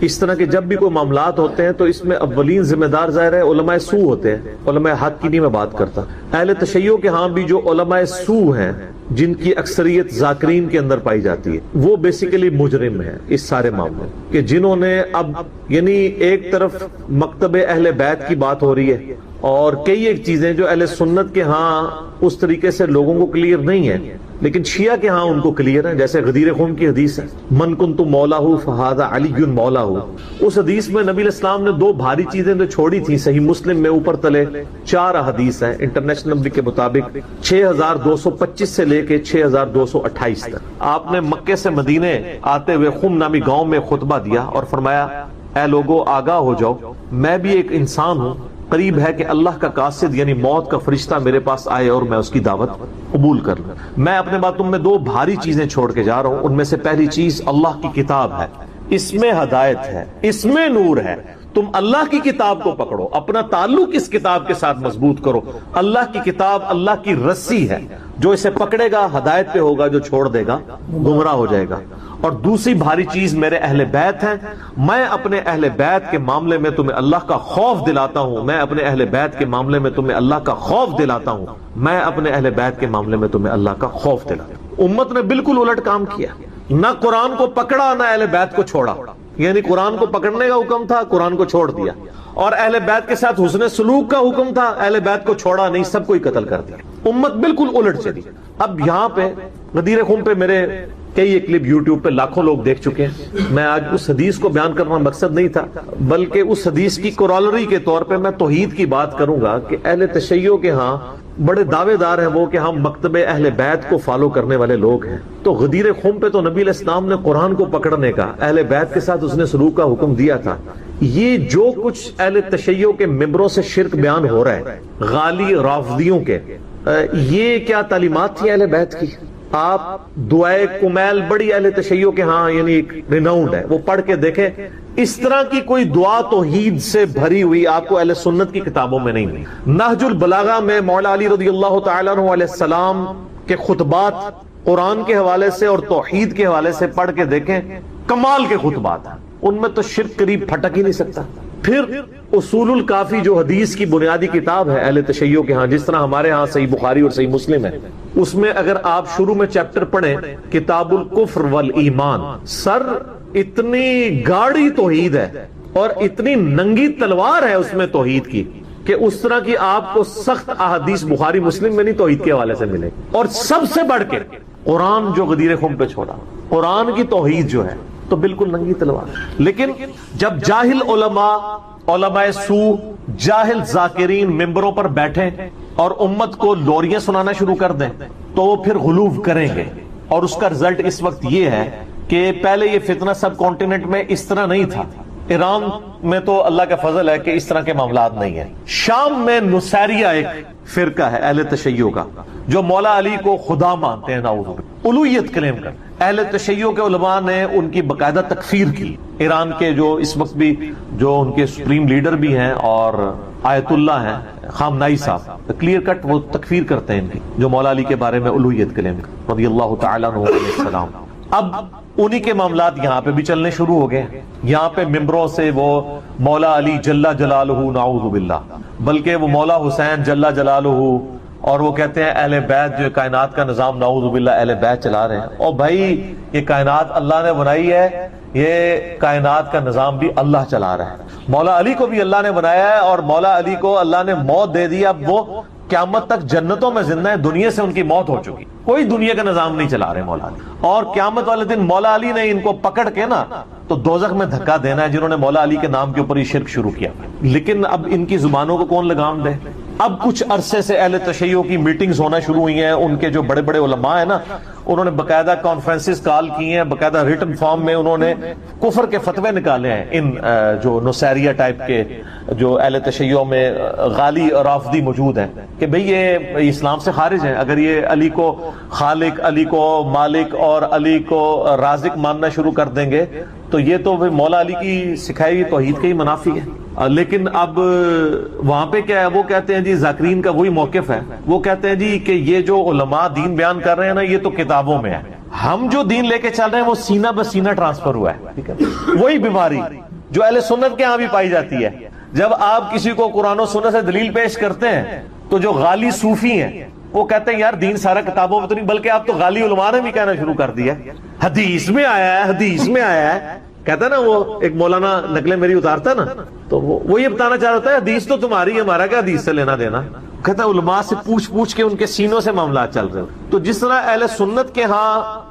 اس طرح کے جب بھی کوئی معاملات ہوتے ہیں تو اس میں اولین ذمہ دار ظاہر ہے علماء سو ہوتے ہیں. علماء حق کی نہیں میں بات کرتا، اہل تشیع کے ہاں بھی جو علماء سو ہیں جن کی اکثریت ذاکرین کے اندر پائی جاتی ہے، وہ بیسیکلی مجرم ہیں اس سارے معاملے کہ جنہوں نے اب یعنی ایک طرف مکتب اہل بیت کی بات ہو رہی ہے اور کئی ایک چیزیں جو اہل سنت کے ہاں اس طریقے سے لوگوں کو کلیئر نہیں ہے لیکن شیعہ کے ہاں ان کو کلیئر ہے. جیسے غدیر خون کی حدیث ہے من کنت مولاہ فہذا علی مولاہ. اس حدیث میں نبی علیہ السلام نے دو بھاری چیزیں جو چھوڑی تھی، صحیح مسلم میں اوپر تلے 4 حدیث ہیں انٹرنیشنل نمبر کے مطابق 6225 سے لے کے 6228 تک. آپ نے مکے سے مدینے آتے ہوئے خم نامی گاؤں میں خطبہ دیا اور فرمایا اے لوگوں آگاہ ہو جاؤ، میں بھی ایک انسان ہوں، قریب ہے کہ اللہ کا قاصد یعنی موت کا فرشتہ میرے پاس آئے اور میں اس کی دعوت قبول کر لوں. میں اپنے بات تم میں 2 بھاری چیزیں چھوڑ کے جا رہا ہوں. ان میں سے پہلی چیز اللہ کی کتاب ہے، اس میں ہدایت ہے، اس میں نور ہے. تم اللہ کی کتاب کو پکڑو، اپنا تعلق اس کتاب کے ساتھ مضبوط کرو. اللہ کی کتاب اللہ کی رسی ہے، جو اسے پکڑے گا ہدایت پہ ہوگا، جو چھوڑ دے گا گمراہ ہو جائے گا. اور دوسری بھاری چیز میرے اہل بیت ہیں، میں اپنے اہل بیت کے معاملے میں تمہیں اللہ کا خوف دلاتا ہوں. میں اپنے اہل بیت کے معاملے میں تمہیں اللہ کا خوف دلاتا ہوں. میں اپنے اہل بیت کے معاملے میں تمہیں اللہ کا خوف دلاتا ہوں. امت نے بالکل الٹ کام کیا، نہ قرآن کو پکڑا نہ اہل بیت کو چھوڑا. یعنی قرآن کو پکڑنے کا حکم تھا، قرآن کو چھوڑ دیا، اور اہل بیت کے ساتھ حسن سلوک کا حکم تھا، اہل بیت کو چھوڑا نہیں، سب کو ہی قتل کر دیا. امت بالکل الٹ چلی. اب یہاں پہ غدیر خون پہ میرے کئی ایک کلپ یوٹیوب پہ لاکھوں لوگ دیکھ چکے ہیں. میں آج اس حدیث کو بیان کرنا مقصد نہیں تھا، بلکہ اس حدیث کی کورالری کے طور پہ میں توحید کی بات کروں گا کہ اہل تشیع کے ہاں بڑے دعوے دار ہیں وہ کہ ہم مکتب اہل بیت کو فالو کرنے والے لوگ ہیں. تو غدیر خم پہ تو نبی علیہ السلام نے قرآن کو پکڑنے کا، اہل بیت کے ساتھ اس نے سلوک کا حکم دیا تھا. یہ جو کچھ اہل تشیع کے ممبروں سے شرک بیان ہو رہا ہے، غالی رافضیوں کے، یہ کیا تعلیمات تھی اہل بیت کی؟ آپ دعائے کمیل بڑی اہل تشیع کے ہاں یعنی ایک ریناؤنڈ ہے، وہ پڑھ کے دیکھیں. اس طرح کی کوئی دعا توحید سے بھری ہوئی آپ کو اہل سنت کی کتابوں میں نہیں ملی. نہج البلاغہ میں مولا علی رضی اللہ تعالیٰ عنہ علیہ السلام کے خطبات قرآن کے حوالے سے اور توحید کے حوالے سے پڑھ کے دیکھیں، کمال کے خطبات ہیں. ان میں تو شرک قریب پھٹک ہی نہیں سکتا. پھر اصول الکافی جو حدیث کی بنیادی کتاب ہے اہل تشیع کے ہاں، جس طرح ہمارے ہاں صحیح بخاری اور صحیح مسلم ہے، اس میں اگر آپ شروع میں چیپٹر پڑھیں کتاب الکفر والایمان، سر اتنی گاڑی توحید ہے اور اتنی ننگی تلوار ہے اس میں توحید کی کہ اس طرح کی آپ کو سخت احادیث بخاری مسلم میں نہیں توحید کے حوالے سے ملے. اور سب سے بڑھ کے قرآن جو غدیر خم پہ چھوڑا، قرآن کی توحید جو ہے تو بالکل ننگی تلوار. لیکن جب جاہل علماء علماء سو جاہل ذاکرین ممبروں پر بیٹھیں اور امت کو لوریاں سنانا شروع کر دیں تو وہ پھر غلوف کریں گے. اور اس کا رزلٹ اس وقت یہ ہے کہ پہلے یہ فتنہ سب کانٹیننٹ میں اس طرح نہیں تھا. ایران میں تو اللہ کا فضل ہے کہ اس طرح کے معاملات نہیں ہیں. شام میں نصیریہ ایک فرقہ ہے اہل تشیع کا جو مولا علی کو خدا مانتے ہیں، نعوذ باللہ، الوہیت کلیم کرتے ہیں. اہل تشیع کے علماء نے ان کی باقاعدہ تکفیر کی. ایران کے جو اس وقت بھی جو ان کے سپریم لیڈر بھی ہیں اور آیت اللہ ہیں خامنائی صاحب، کلیئر کٹ وہ تکفیر کرتے ہیں ان کی، جو مولا علی کے بارے میں الوہیت کلیم کرتے رضی اللہ تعالیٰ عنہ علیہ السلام. اب انہی کے معاملات یہاں پہ بھی چلنے شروع ہو گئے. یہاں پہ ممبروں سے وہ مولا علی جل جلالہ نعوذ باللہ، بلکہ وہ مولا حسین جل جلالہ، اور وہ کہتے ہیں اہل بیت جو کائنات کا نظام نعوذ باللہ اہل بیت چلا رہے ہیں. اور بھائی یہ کائنات اللہ نے بنائی ہے، یہ کائنات کا نظام بھی اللہ چلا رہا ہے. مولا علی کو بھی اللہ نے بنایا ہے اور مولا علی کو اللہ نے موت دے دی. اب وہ قیامت تک جنتوں میں زندہ ہے، دنیا سے ان کی موت ہو چکی، کوئی دنیا کا نظام نہیں چلا رہے مولا علی. اور قیامت والے دن مولا علی نے ان کو پکڑ کے نا تو دوزخ میں دھکا دینا ہے جنہوں نے مولا علی کے نام کے اوپر یہ شرک شروع کیا. لیکن اب ان کی زبانوں کو کون لگام دے. اب کچھ عرصے سے اہل تشیع کی میٹنگز ہونا شروع ہوئی ہیں. ان کے جو بڑے بڑے علماء ہیں نا انہوں نے باقاعدہ کانفرنسز کال کی ہیں، باقاعدہ ریٹن فارم میں انہوں نے کفر کے فتوے نکالے ہیں ان جو نصیریہ ٹائپ کے جو اہل تشیع میں غالی اور رافضی موجود ہیں کہ بھئی یہ اسلام سے خارج ہیں. اگر یہ علی کو خالق، علی کو مالک اور علی کو رازق ماننا شروع کر دیں گے تو یہ تو مولا علی کی سکھائی توحید کے ہی منافی ہے. لیکن اب وہاں پہ کیا ہے، وہ کہتے ہیں جی ذاکرین کا وہی موقف ہے، وہ کہتے ہیں جی کہ یہ جو علماء دین بیان کر رہے ہیں نا یہ تو کتابوں میں ہے، ہم جو دین لے کے چل رہے ہیں وہ سینہ بہ سینہ ٹرانسفر ہوا ہے. ٹھیک ہے، وہی بیماری جو اہل سنت کے ہاں بھی پائی جاتی ہے. جب آپ کسی کو قرآن و سنت سے دلیل پیش کرتے ہیں تو جو غالی صوفی ہیں وہ کہتے ہیں یار دین سارا کتابوں میں تو نہیں، بلکہ آپ تو غالی علماء نے بھی کہنا شروع کر دیا حدیث میں آیا ہے، حدیث میں آیا ہے. کہتا ہے نا وہ ایک مولانا نقلیں میری اتارتا نا تو وہ یہ بتانا چاہ رہا ہے حدیث تو تمہاری ہے، ہمارا کیا حدیث سے لینا دینا. کہتا ہے علماء سے پوچھ پوچھ کے ان کے سینوں سے معاملات چل رہے ہیں. تو جس طرح اہل سنت کے ہاں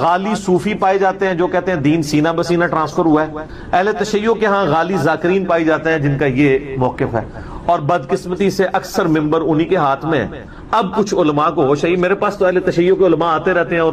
غالی صوفی پائے جاتے ہیں جو کہتے ہیں دین سینہ بہ سینہ ٹرانسفر ہوا ہے، اہل تشیع کے ہاں غالی ذاکرین پائی جاتے ہیں جن کا یہ موقف ہے. اور بدقسمتی سے اکثر ممبر انہی کے ہاتھ میں ہے. اب کچھ علماء کو ہوش ہے، میرے پاس تو اہل تشیع کے علماء آتے رہتے ہیں اور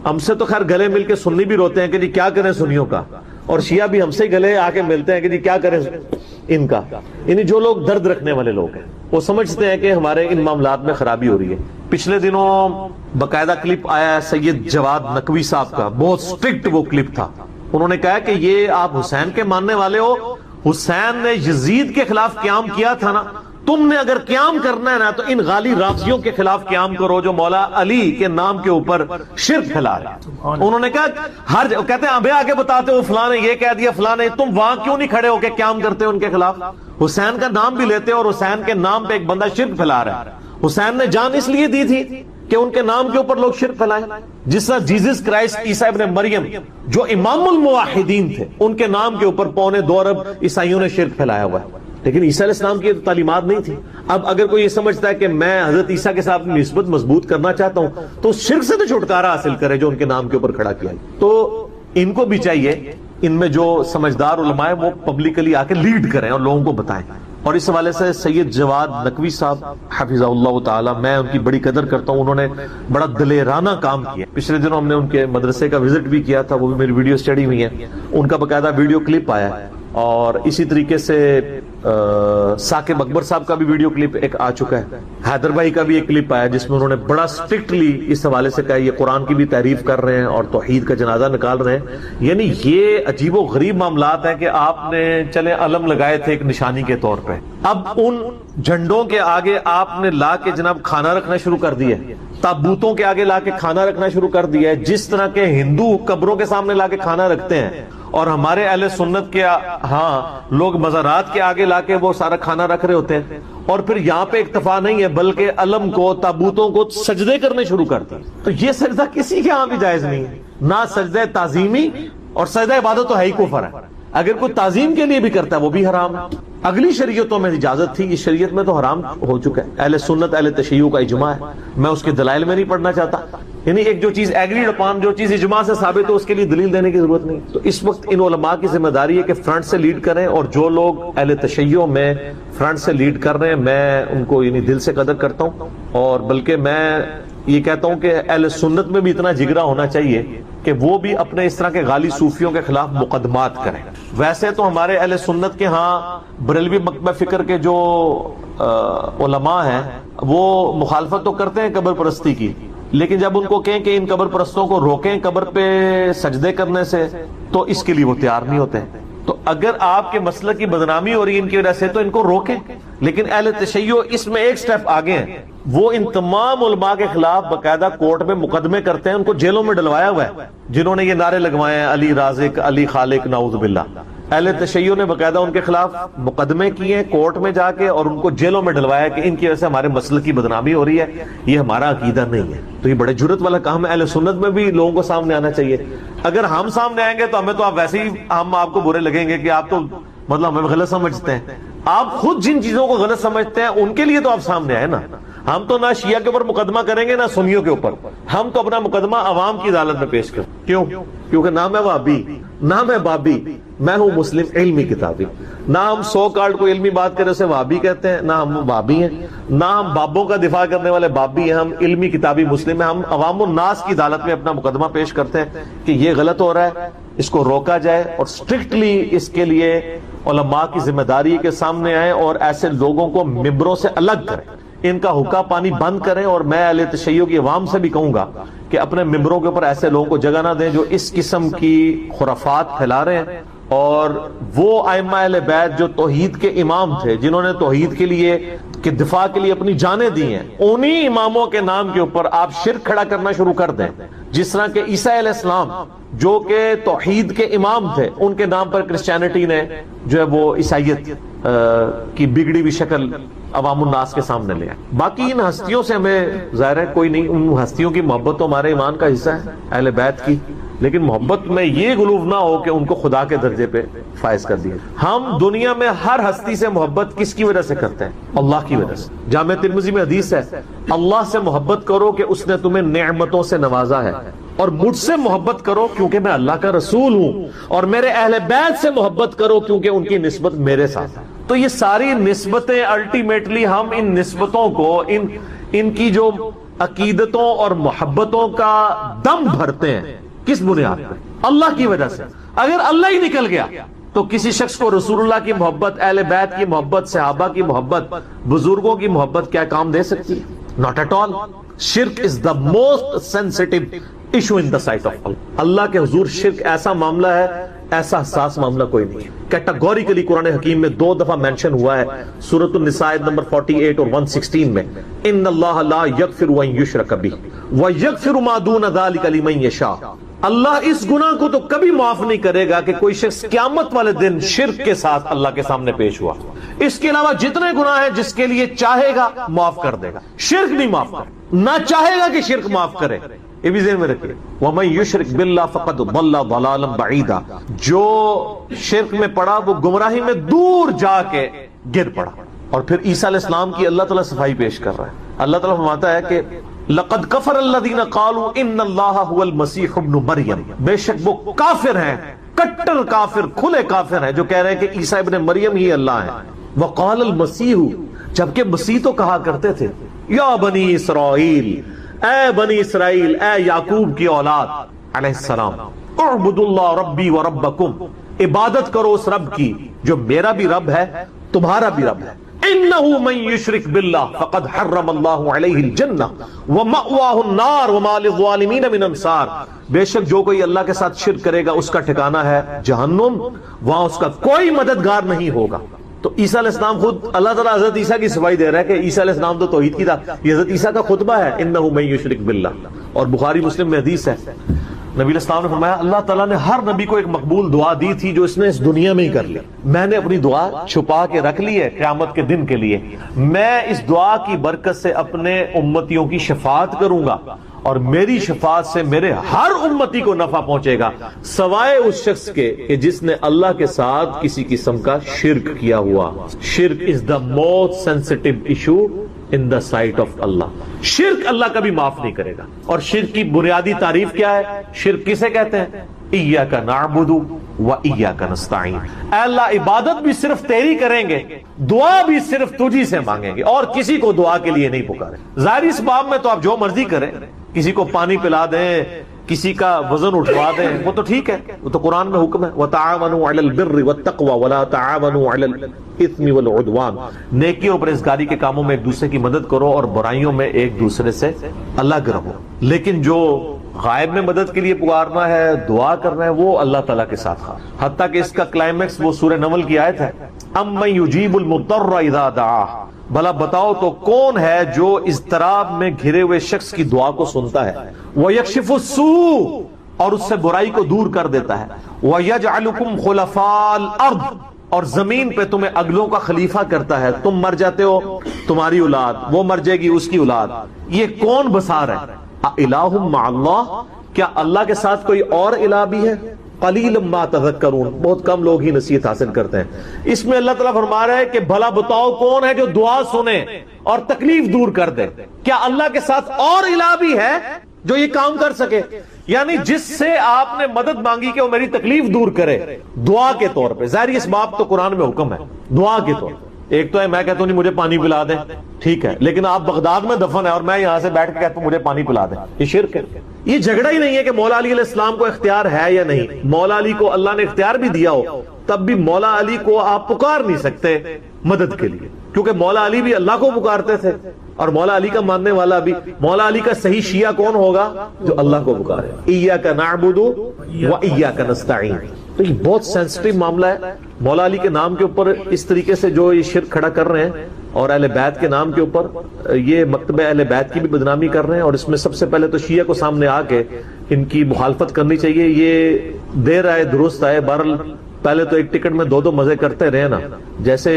ہم سے تو خیر گلے مل کے سنی بھی روتے ہیں کہ جی کیا کریں سنیوں کا، اور شیعہ بھی ہم سے گلے آ کے ملتے ہیں کہ جی کیا کریں ان کا. یعنی جو لوگ درد رکھنے والے لوگ ہیں وہ سمجھتے ہیں کہ ہمارے ان معاملات میں خرابی ہو رہی ہے. پچھلے دنوں باقاعدہ کلپ آیا ہے سید جواد نقوی صاحب کا، بہت سٹرکٹ وہ کلپ تھا. انہوں نے کہا کہ یہ آپ حسین کے ماننے والے ہو، حسین نے یزید کے خلاف قیام کیا تھا نا، تم نے اگر قیام کرنا ہے نا تو ان غالی رافضیوں کے خلاف قیام کرو جو مولا علی کے نام کے اوپر شرک پھیلا رہے ہیں. انہوں نے کہا کہتے ہیں ابھی آگے بتاتے ہو فلاں نے یہ کہہ دیا، فلاں نے، تم وہاں کیوں نہیں کھڑے ہو کے قیام کرتے ہو ان کے خلاف؟ حسین کا نام بھی لیتے اور حسین کے نام پہ ایک بندہ شرک پھیلا رہا ہے. حسین نے جان اس لیے دی تھی کہ ان کے نام کے اوپر لوگ شرک پھیلائیں. جس طرح جیزس کرائسٹ عیسیٰ ابن مریم جو امام الموحدین تھے ان کے نام کے اوپر 2.25 ارب عیسائیوں نے شرک پھیلایا ہوا ہے، لیکن عیسیٰ علیہ السلام کی تعلیمات نہیں تھی. اب اگر کوئی یہ سمجھتا ہے کہ میں حضرت عیسیٰ کے ساتھ نسبت مضبوط کرنا چاہتا ہوں تو اس شرک سے تو چھٹکارا حاصل کرے جو ان کے نام کے اوپر کھڑا کیا. تو ان کو بھی چاہیے ان میں جو سمجھدار علماء ہیں وہ پبلکلی آ کے لیڈ کریں اور لوگوں کو بتائیں. اور اس حوالے سے سید جواد نقوی صاحب حفظہ اللہ تعالی، میں ان کی بڑی قدر کرتا ہوں، انہوں نے بڑا دلیرانہ کام کیا. پچھلے دنوں ہم نے ان کے مدرسے کا وزٹ بھی کیا تھا، وہ بھی میری ویڈیو اسٹڈی ہوئی ہیں، ان کا باقاعدہ ویڈیو کلپ آیا ہے. اور اسی طریقے سے ثاقب اکبر صاحب کا بھی ویڈیو کلپ ایک آ چکا ہے. حیدر بھائی کا بھی ایک کلپ آیا جس میں انہوں نے بڑا سٹرکٹلی اس حوالے سے کہا یہ قرآن کی بھی تعریف کر رہے ہیں اور توحید کا جنازہ نکال رہے ہیں. یعنی یہ عجیب و غریب معاملات ہیں کہ آپ نے چلے علم لگائے تھے ایک نشانی کے طور پہ، اب ان جھنڈوں کے آگے آپ نے لا کے جناب کھانا رکھنا شروع کر دیا، تابوتوں کے آگے لا کے کھانا رکھنا شروع کر دیا ہے، جس طرح کے ہندو قبروں کے سامنے لا کے کھانا رکھتے ہیں. اور ہمارے اہل سنت کے ہاں لوگ مزارات کے آگے لا کے وہ سارا کھانا رکھ رہے ہوتے ہیں. اور پھر یہاں پہ اکتفا نہیں ہے بلکہ علم کو، تابوتوں کو سجدے کرنے شروع کرتے ہیں. تو یہ سجدہ کسی کے ہاں بھی جائز نہیں ہے، نہ سجدہ تعظیمی، اور سجدہ عبادت تو ہے ہی کفر ہے. اگر کوئی تعظیم کے لیے بھی کرتا ہے وہ بھی حرام ہے. اگلی شریعتوں میں اجازت تھی، اس شریعت میں تو حرام ہو چکا ہے. اہل سنت اہل تشیع کا اجماع ہے، میں اس کے دلائل میں نہیں پڑھنا چاہتا. یعنی ایک جو چیز ایگریڈ اپان، جو چیز اجماع سے ثابت ہو، اس کے لیے دلیل دینے کی ضرورت نہیں. تو اس وقت ان علماء کی ذمہ داری ہے کہ فرنٹ سے لیڈ کریں، اور جو لوگ اہل تشیع میں فرنٹ سے لیڈ کر رہے ہیں میں ان کو یعنی دل سے قدر کرتا ہوں، اور بلکہ میں یہ کہتا ہوں کہ اہل سنت میں بھی اتنا جگرا ہونا چاہیے کہ وہ بھی اپنے اس طرح کے غالی صوفیوں کے خلاف مقدمات کریں. ویسے تو ہمارے اہل سنت کے ہاں بریلوی مکتبہ فکر کے جو علماء ہیں وہ مخالفت تو کرتے ہیں قبر پرستی کی، لیکن جب ان کو کہیں کہ ان قبر پرستوں کو روکیں قبر پہ سجدے کرنے سے تو اس کے لیے وہ تیار نہیں ہوتے. تو اگر آپ کے مسلک کی بدنامی ہو رہی ہے ان کی وجہ سے تو ان کو روکیں. لیکن اہل تشیع اس میں ایک سٹیپ آگے ہیں، وہ ان تمام علماء کے خلاف باقاعدہ کورٹ میں مقدمے کرتے ہیں، ان کو جیلوں میں ڈلوایا ہوا ہے جنہوں نے یہ نعرے لگوائے ہیں علی رازق، علی خالق، نعوذ باللہ. اہل تشیع نے باقاعدہ ان کے خلاف مقدمے کیے کورٹ میں جا کے، اور ان کو جیلوں میں ڈلوایا کہ ان کی وجہ سے ہمارے مسلک کی بدنامی ہو رہی ہے، یہ ہمارا عقیدہ نہیں ہے. تو یہ بڑے جرت والا کام ہے، اہل سنت میں بھی لوگوں کو سامنے آنا چاہیے. اگر ہم سامنے آئیں گے تو ہمیں تو آپ ویسے ہی ہم آپ کو برے لگیں گے کہ آپ تو مطلب ہمیں غلط سمجھتے ہیں. آپ خود جن چیزوں کو غلط سمجھتے ہیں ان کے لیے تو آپ سامنے آئے نا. ہم تو نہ شیعہ کے اوپر مقدمہ کریں گے نہ سنیوں کے اوپر، ہم تو اپنا مقدمہ عوام کی عدالت میں پیش کریں. کیوں؟ کیونکہ نہ میں وہابی، نہ میں بابی، میں ہوں مسلم علمی کتابی. نہ ہم سو کارڈ کو علمی بات کرے اسے وہابی کہتے ہیں، نہ ہم بابی ہیں، نہ ہم بابوں کا دفاع کرنے والے بابی ہیں، ہم علمی کتابی مسلم ہیں. ہم عوام الناس کی عدالت میں اپنا مقدمہ پیش کرتے ہیں کہ یہ غلط ہو رہا ہے، اس کو روکا جائے، اور سٹرکٹلی اس کے لیے علماء کی ذمہ داری کے سامنے آئیں اور ایسے لوگوں کو ممبروں سے الگ کریں، ان کا حقہ پانی بند کریں. اور میں اہل تشیع کی عوام سے بھی کہوں گا کہ اپنے ممبروں کے اوپر ایسے لوگوں کو جگہ نہ دیں جو اس قسم کی خرافات پھیلا رہے ہیں. اور وہ ائمہ اہل بیت جو توحید کے امام تھے، جنہوں نے توحید کے لیے کہ دفاع کے لیے اپنی جانیں دی ہیں، انہی اماموں کے نام کے اوپر آپ شرک کھڑا کرنا شروع کر دیں. جس طرح کہ عیسیٰ علیہ السلام جو کہ توحید کے امام تھے، ان کے نام پر کرسچینٹی نے جو ہے وہ عیسائیت کی بگڑی ہوئی شکل عوام الناس کے سامنے لے آئے. باقی ان ہستیوں سے ہمیں ظاہر ہے کوئی نہیں، ان ہستیوں کی محبت تو ہمارے ایمان کا حصہ ہے اہل بیت کی، لیکن محبت میں یہ غلوف نہ ہو کہ ان کو خدا کے درجے پہ فائز کر دیا. ہم دنیا میں ہر ہستی سے محبت کس کی وجہ سے کرتے ہیں؟ اللہ کی وجہ سے. جامع ترمذی میں حدیث ہے، اللہ سے محبت کرو کہ اس نے تمہیں نعمتوں سے نوازا ہے، اور مجھ سے محبت کرو کیونکہ میں اللہ کا رسول ہوں، اور میرے اہل بیت سے محبت کرو کیونکہ ان کی نسبت میرے ساتھ ہے. تو یہ ساری نسبتیں الٹیمیٹلی ہم ان نسبتوں کو ان کی جو عقیدتوں اور محبتوں کا دم بھرتے ہیں کس بنیاد پر؟ اللہ کی وجہ سے. اگر اللہ ہی نکل گیا تو کسی شخص کو رسول اللہ کی محبت، اہل بیت کی محبت، صحابہ کی محبت، بزرگوں کی محبت کیا کام دے سکتی ہے؟ Not at all. شرک is the most sensitive issue in the sight of Allah. اللہ کے حضور شرک ایسا معاملہ ہے، ایسا حساس معاملہ کوئی نہیں ہے. کیٹاگوریکلی قرآن حکیم میں 2 دفعہ منشن ہوا ہے، سورۃ النساء نمبر 48 اور 116 میں، ان اللہ لا یغفر ان یشرک بہ ویغفر ما دون ذلک لمن یشاء. اللہ اس گناہ کو تو کبھی معاف نہیں کرے گا کہ کوئی شخص قیامت والے دن شرک کے ساتھ اللہ کے سامنے پیش ہوا. اس کے علاوہ جتنے گناہ ہیں جس کے لیے چاہے گا معاف کر دے گا، شرک نہیں معاف کرے، نہ چاہے گا کہ شرک معاف کرے. یہ بھی ذہن میں رکھیے، وَمَن يُشْرِكْ بِاللَّهِ فَقَدْ ضَلَّ ضَلَالًا بَعِيدًا. جو شرک میں پڑا وہ گمراہی میں دور جا کے گر پڑا. اور پھر عیسیٰ علیہ السلام کی اللہ تعالیٰ صفائی پیش کر رہا ہے. اللہ تعالیٰ فرماتا ہے کہ لَقَدْ كَفَرَ الَّذِينَ قَالُوا إِنَّ اللَّهَ هُوَ الْمَسِيحُ ابْنُ مَرْيَمَ. بے شک وہ کافر ہیں، کٹر کافر، کھلے کافر ہیں جو کہہ رہے ہیں کہ عیسیٰ ابن مریم ہی اللہ ہے. وَقَالَ الْمَسِيحُ، جبکہ مسیح تو کہا کرتے تھے یا بنی اسرائیل، اے بنی اسرائیل، اے یعقوب کی اولاد علیہ السلام، اعبدوا اللہ ربی و ربکم، عبادت کرو اس رب کی جو میرا بھی رب ہے تمہارا بھی رب ہے. انہ من یشرک باللہ فقد حرم اللہ علیہ الجنہ ومأواہ النار وما للظالمین من انصار. بے شک جو کوئی اللہ کے ساتھ شرک کرے گا اس کا ٹھکانہ ہے جہنم، وہاں اس کا کوئی مددگار نہیں ہوگا. تو عیسیٰ علیہ السلام خود اللہ تعالیٰ حضرت عیسیٰ کی صفائی دے رہا ہے کہ عیسیٰ علیہ السلام تو توحید کی تھا. یہ حضرت عیسیٰ کا خطبہ ہے، انہ من یشرک باللہ. اور بخاری مسلم میں حدیث ہے، نبی علیہ السلام نے فرمایا اللہ تعالیٰ نے ہر نبی کو ایک مقبول دعا دی تھی جو اس نے اس دنیا میں ہی کر لی. میں نے اپنی دعا چھپا کے رکھ لی ہے قیامت کے دن کے لیے. میں اس دعا کی برکت سے اپنے امتیوں کی شفاعت کروں گا، اور میری شفاعت سے میرے ہر امتی کو نفع پہنچے گا سوائے اس شخص کے کہ جس نے اللہ کے ساتھ کسی قسم کا شرک کیا ہوا. شرک is the most sensitive issue in the sight of Allah. شرک اللہ کبھی معاف نہیں کرے گا. اور شرک کی بنیادی تعریف کیا ہے؟ شرک کسے کہتے ہیں؟ ایاک نعبد و ایاک نستعین. اے اللہ عبادت بھی صرف تیری کریں گے, دعا بھی صرف تجھی سے مانگیں گے, اور کسی کو دعا کے لیے نہیں پکاریں. ظاہری اس باب میں تو آپ جو مرضی کریں, کسی کو پانی پلا دیں, کسی کا وزن اٹھوا دیں, وہ تو ٹھیک ہے, وہ تو قرآن میں حکم ہے وَتَعَاوَنُوا عَلَى الْبِرِّ وَالتَّقْوَى وَلَا تَعَاوَنُوا عَلَى الْإِثْمِ وَالْعُدْوَانِ. نیکی اور پرہیزگاری کے کاموں میں ایک دوسرے کی مدد کرو اور برائیوں میں ایک دوسرے سے الگ رہو. لیکن جو غائب میں مدد کے لیے پکارنا ہے, دعا کرنا ہے, وہ اللہ تعالیٰ کے ساتھ خاص. حتیٰ کہ اس کا کلائمیکس وہ سورہ نمل کی آیت ہے, اَمَّن يُجِيبُ الْمُضْطَرَّ إِذَا دَعَاهُ. بھلا بتاؤ تو کون ہے جو اضطراب میں گھرے ہوئے شخص کی دعا کو سنتا ہے, وَيَكْشِفُ السُّوءَ, اور اس سے برائی کو دور کر دیتا ہے, وَيَجْعَلُكُمْ خُلَفَاءَ الْأَرْضِ, اور زمین پہ تمہیں اگلوں کا خلیفہ کرتا ہے. تم مر جاتے ہو, تمہاری اولاد, وہ مر جائے گی, اس کی اولاد. یہ کون بسار ہے؟ الہ مع اللہ, کیا اللہ کے ساتھ کوئی اور الہ بھی ہے؟ قلیل ما تذکرون, بہت کم لوگ ہی نصیحت حاصل کرتے ہیں. اس میں اللہ تعالیٰ فرما رہا ہے کہ بھلا بتاؤ کون ہے جو دعا سنے اور تکلیف دور کر دے. کیا اللہ کے ساتھ اور الہ بھی ہے جو یہ کام کر سکے؟ یعنی جس سے آپ نے مدد مانگی کہ وہ میری تکلیف دور کرے دعا کے طور پہ. ظاہر اس باب تو قرآن میں حکم ہے دعا کے طور پہ. ایک تو ہے میں کہتا ہوں نہیں مجھے پانی پلا دیں, ٹھیک ہے, لیکن آپ بغداد میں دفن ہے اور میں یہاں سے بیٹھ کے کہتا ہوں مجھے پانی پلا دیں, یہ شرک ہے. یہ جھگڑا ہی نہیں ہے کہ مولا علی علیہ السلام کو اختیار ہے یا نہیں. مولا علی کو اللہ نے اختیار بھی دیا ہو, تب بھی مولا علی کو آپ پکار نہیں سکتے مدد کے لیے, کیونکہ مولا علی بھی اللہ کو پکارتے تھے, اور مولا علی کا ماننے والا بھی. مولا علی کا صحیح شیعہ کون ہوگا؟ جو اللہ کو پکارے. ایاک نعبد و ایاک نستعین. تو یہ بہت سینسٹیو معاملہ ہے. مولا علی کے نام کے اوپر اس طریقے سے جو یہ شرک کھڑا کر رہے ہیں, اور اہل بیت کے نام کے اوپر یہ مکتبہ اہل بیت کی بھی بدنامی کر رہے ہیں. اور اس میں سب سے پہلے تو شیعہ کو سامنے آ کے ان کی مخالفت کرنی چاہیے. یہ دیر آئے درست آئے, بہرحال پہلے تو ایک ٹکٹ میں دو مزے کرتے رہے نا. جیسے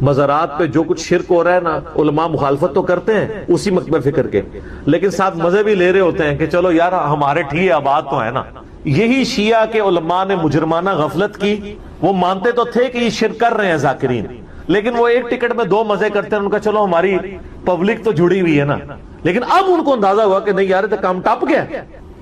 مزارات پہ جو کچھ شرک ہو رہا ہے نا, علماء مخالفت تو کرتے ہیں اسی مکتبہ فکر کے, لیکن ساتھ مزے بھی لے رہے ہوتے ہیں کہ چلو یار ہمارے ٹھیک آباد تو ہے نا. یہی شیعہ کے علماء نے مجرمانہ غفلت کی. وہ مانتے تو تھے کہ یہ شرک کر رہے ہیں ذاکرین, لیکن وہ ایک ٹکٹ میں دو مزے کرتے ہیں. ان کا چلو ہماری پبلک تو جڑی ہوئی ہے نا, لیکن اب ان کو اندازہ ہوا کہ نہیں یار تو کام ٹپ گیا,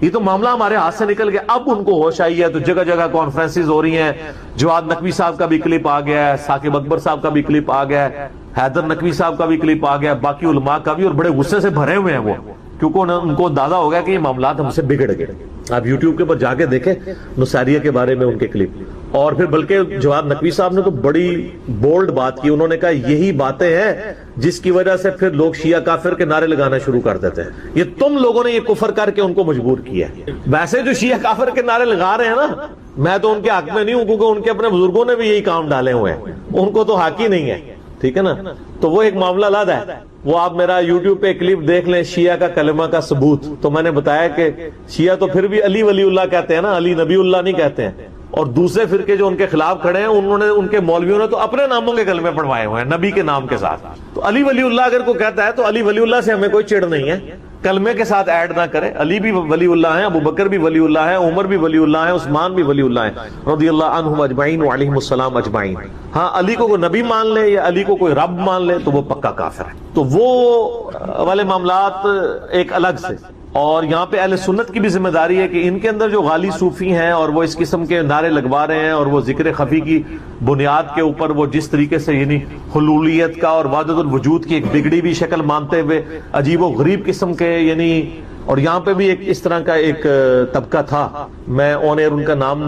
یہ تو معاملہ ہمارے ہاتھ سے نکل گیا. اب ان کو ہوش آئی ہے, تو جگہ جگہ کانفرنسز ہو رہی ہیں. جواد نقوی صاحب کا بھی کلپ آ گیا ہے, ثاقب اکبر صاحب کا بھی کلپ آ گیا ہے, حیدر نقوی صاحب کا بھی کلپ آ گیا, باقی علماء کا بھی, اور بڑے غصے سے بھرے ہوئے ہیں وہ, کیونکہ ان کو اندازہ ہو گیا کہ یہ معاملات ہم سے بگڑ گئے. آپ یوٹیوب کے اوپر جا کے دیکھیں نصیریہ کے بارے میں ان کے کلپ. اور پھر بلکہ جواد نقوی صاحب نے تو بڑی بولڈ بات کی. انہوں نے کہا یہی باتیں ہیں جس کی وجہ سے پھر لوگ شیعہ کافر کے نعرے لگانا شروع کر دیتے ہیں. یہ تم لوگوں نے یہ کفر کر کے ان کو مجبور کیا ہے. ویسے جو شیعہ کافر کے نعرے لگا رہے ہیں نا, میں تو ان کے حق میں نہیں ہوں, کیونکہ ان کے اپنے بزرگوں نے بھی یہی کام ڈالے ہوئے ہیں, ان کو تو حق ہی نہیں ہے, ٹھیک ہے نا. تو وہ ایک معاملہ علیحدہ ہے. وہ آپ میرا یوٹیوب پہ کلپ دیکھ لیں, شیعہ کا کلمہ کا ثبوت. تو میں نے بتایا کہ شیعہ تو پھر بھی علی ولی اللہ کہتے ہیں نا, علی نبی اللہ نہیں کہتے ہیں. اور دوسرے فرقے جو ان کے خلاف کھڑے ہیں, انہوں نے, ان کے مولویوں نے تو اپنے ناموں کے کلمے پڑھوائے ہوئے ہیں نبی کے نام کے ساتھ. تو علی ولی اللہ اگر کوئی کہتا ہے تو علی ولی اللہ سے ہمیں کوئی چڑ نہیں ہے, کلمے کے ساتھ ایڈ نہ کرے. علی بھی ولی اللہ ہیں, ابو بکر بھی ولی اللہ ہیں, عمر بھی ولی اللہ ہیں, عثمان بھی ولی اللہ ہیں رضی اللہ عنہم اجمعین وعلیہم السلام اجمعین. ہاں علی کو کوئی نبی مان لے یا علی کو کوئی رب مان لے تو وہ پکا کافر ہے. تو وہ والے معاملات ایک الگ سے. اور یہاں پہ اہل سنت کی بھی ذمہ داری ہے کہ ان کے اندر جو غالی صوفی ہیں اور وہ اس قسم کے نعرے لگوا رہے ہیں, اور وہ ذکر خفی کی بنیاد کے اوپر وہ جس طریقے سے یعنی حلولیت کا اور وحدت الوجود کی ایک بگڑی بھی شکل مانتے ہوئے عجیب و غریب قسم کے, یعنی اور یہاں پہ بھی ایک اس طرح کا ایک طبقہ تھا, میں آن ایئر ان کا نام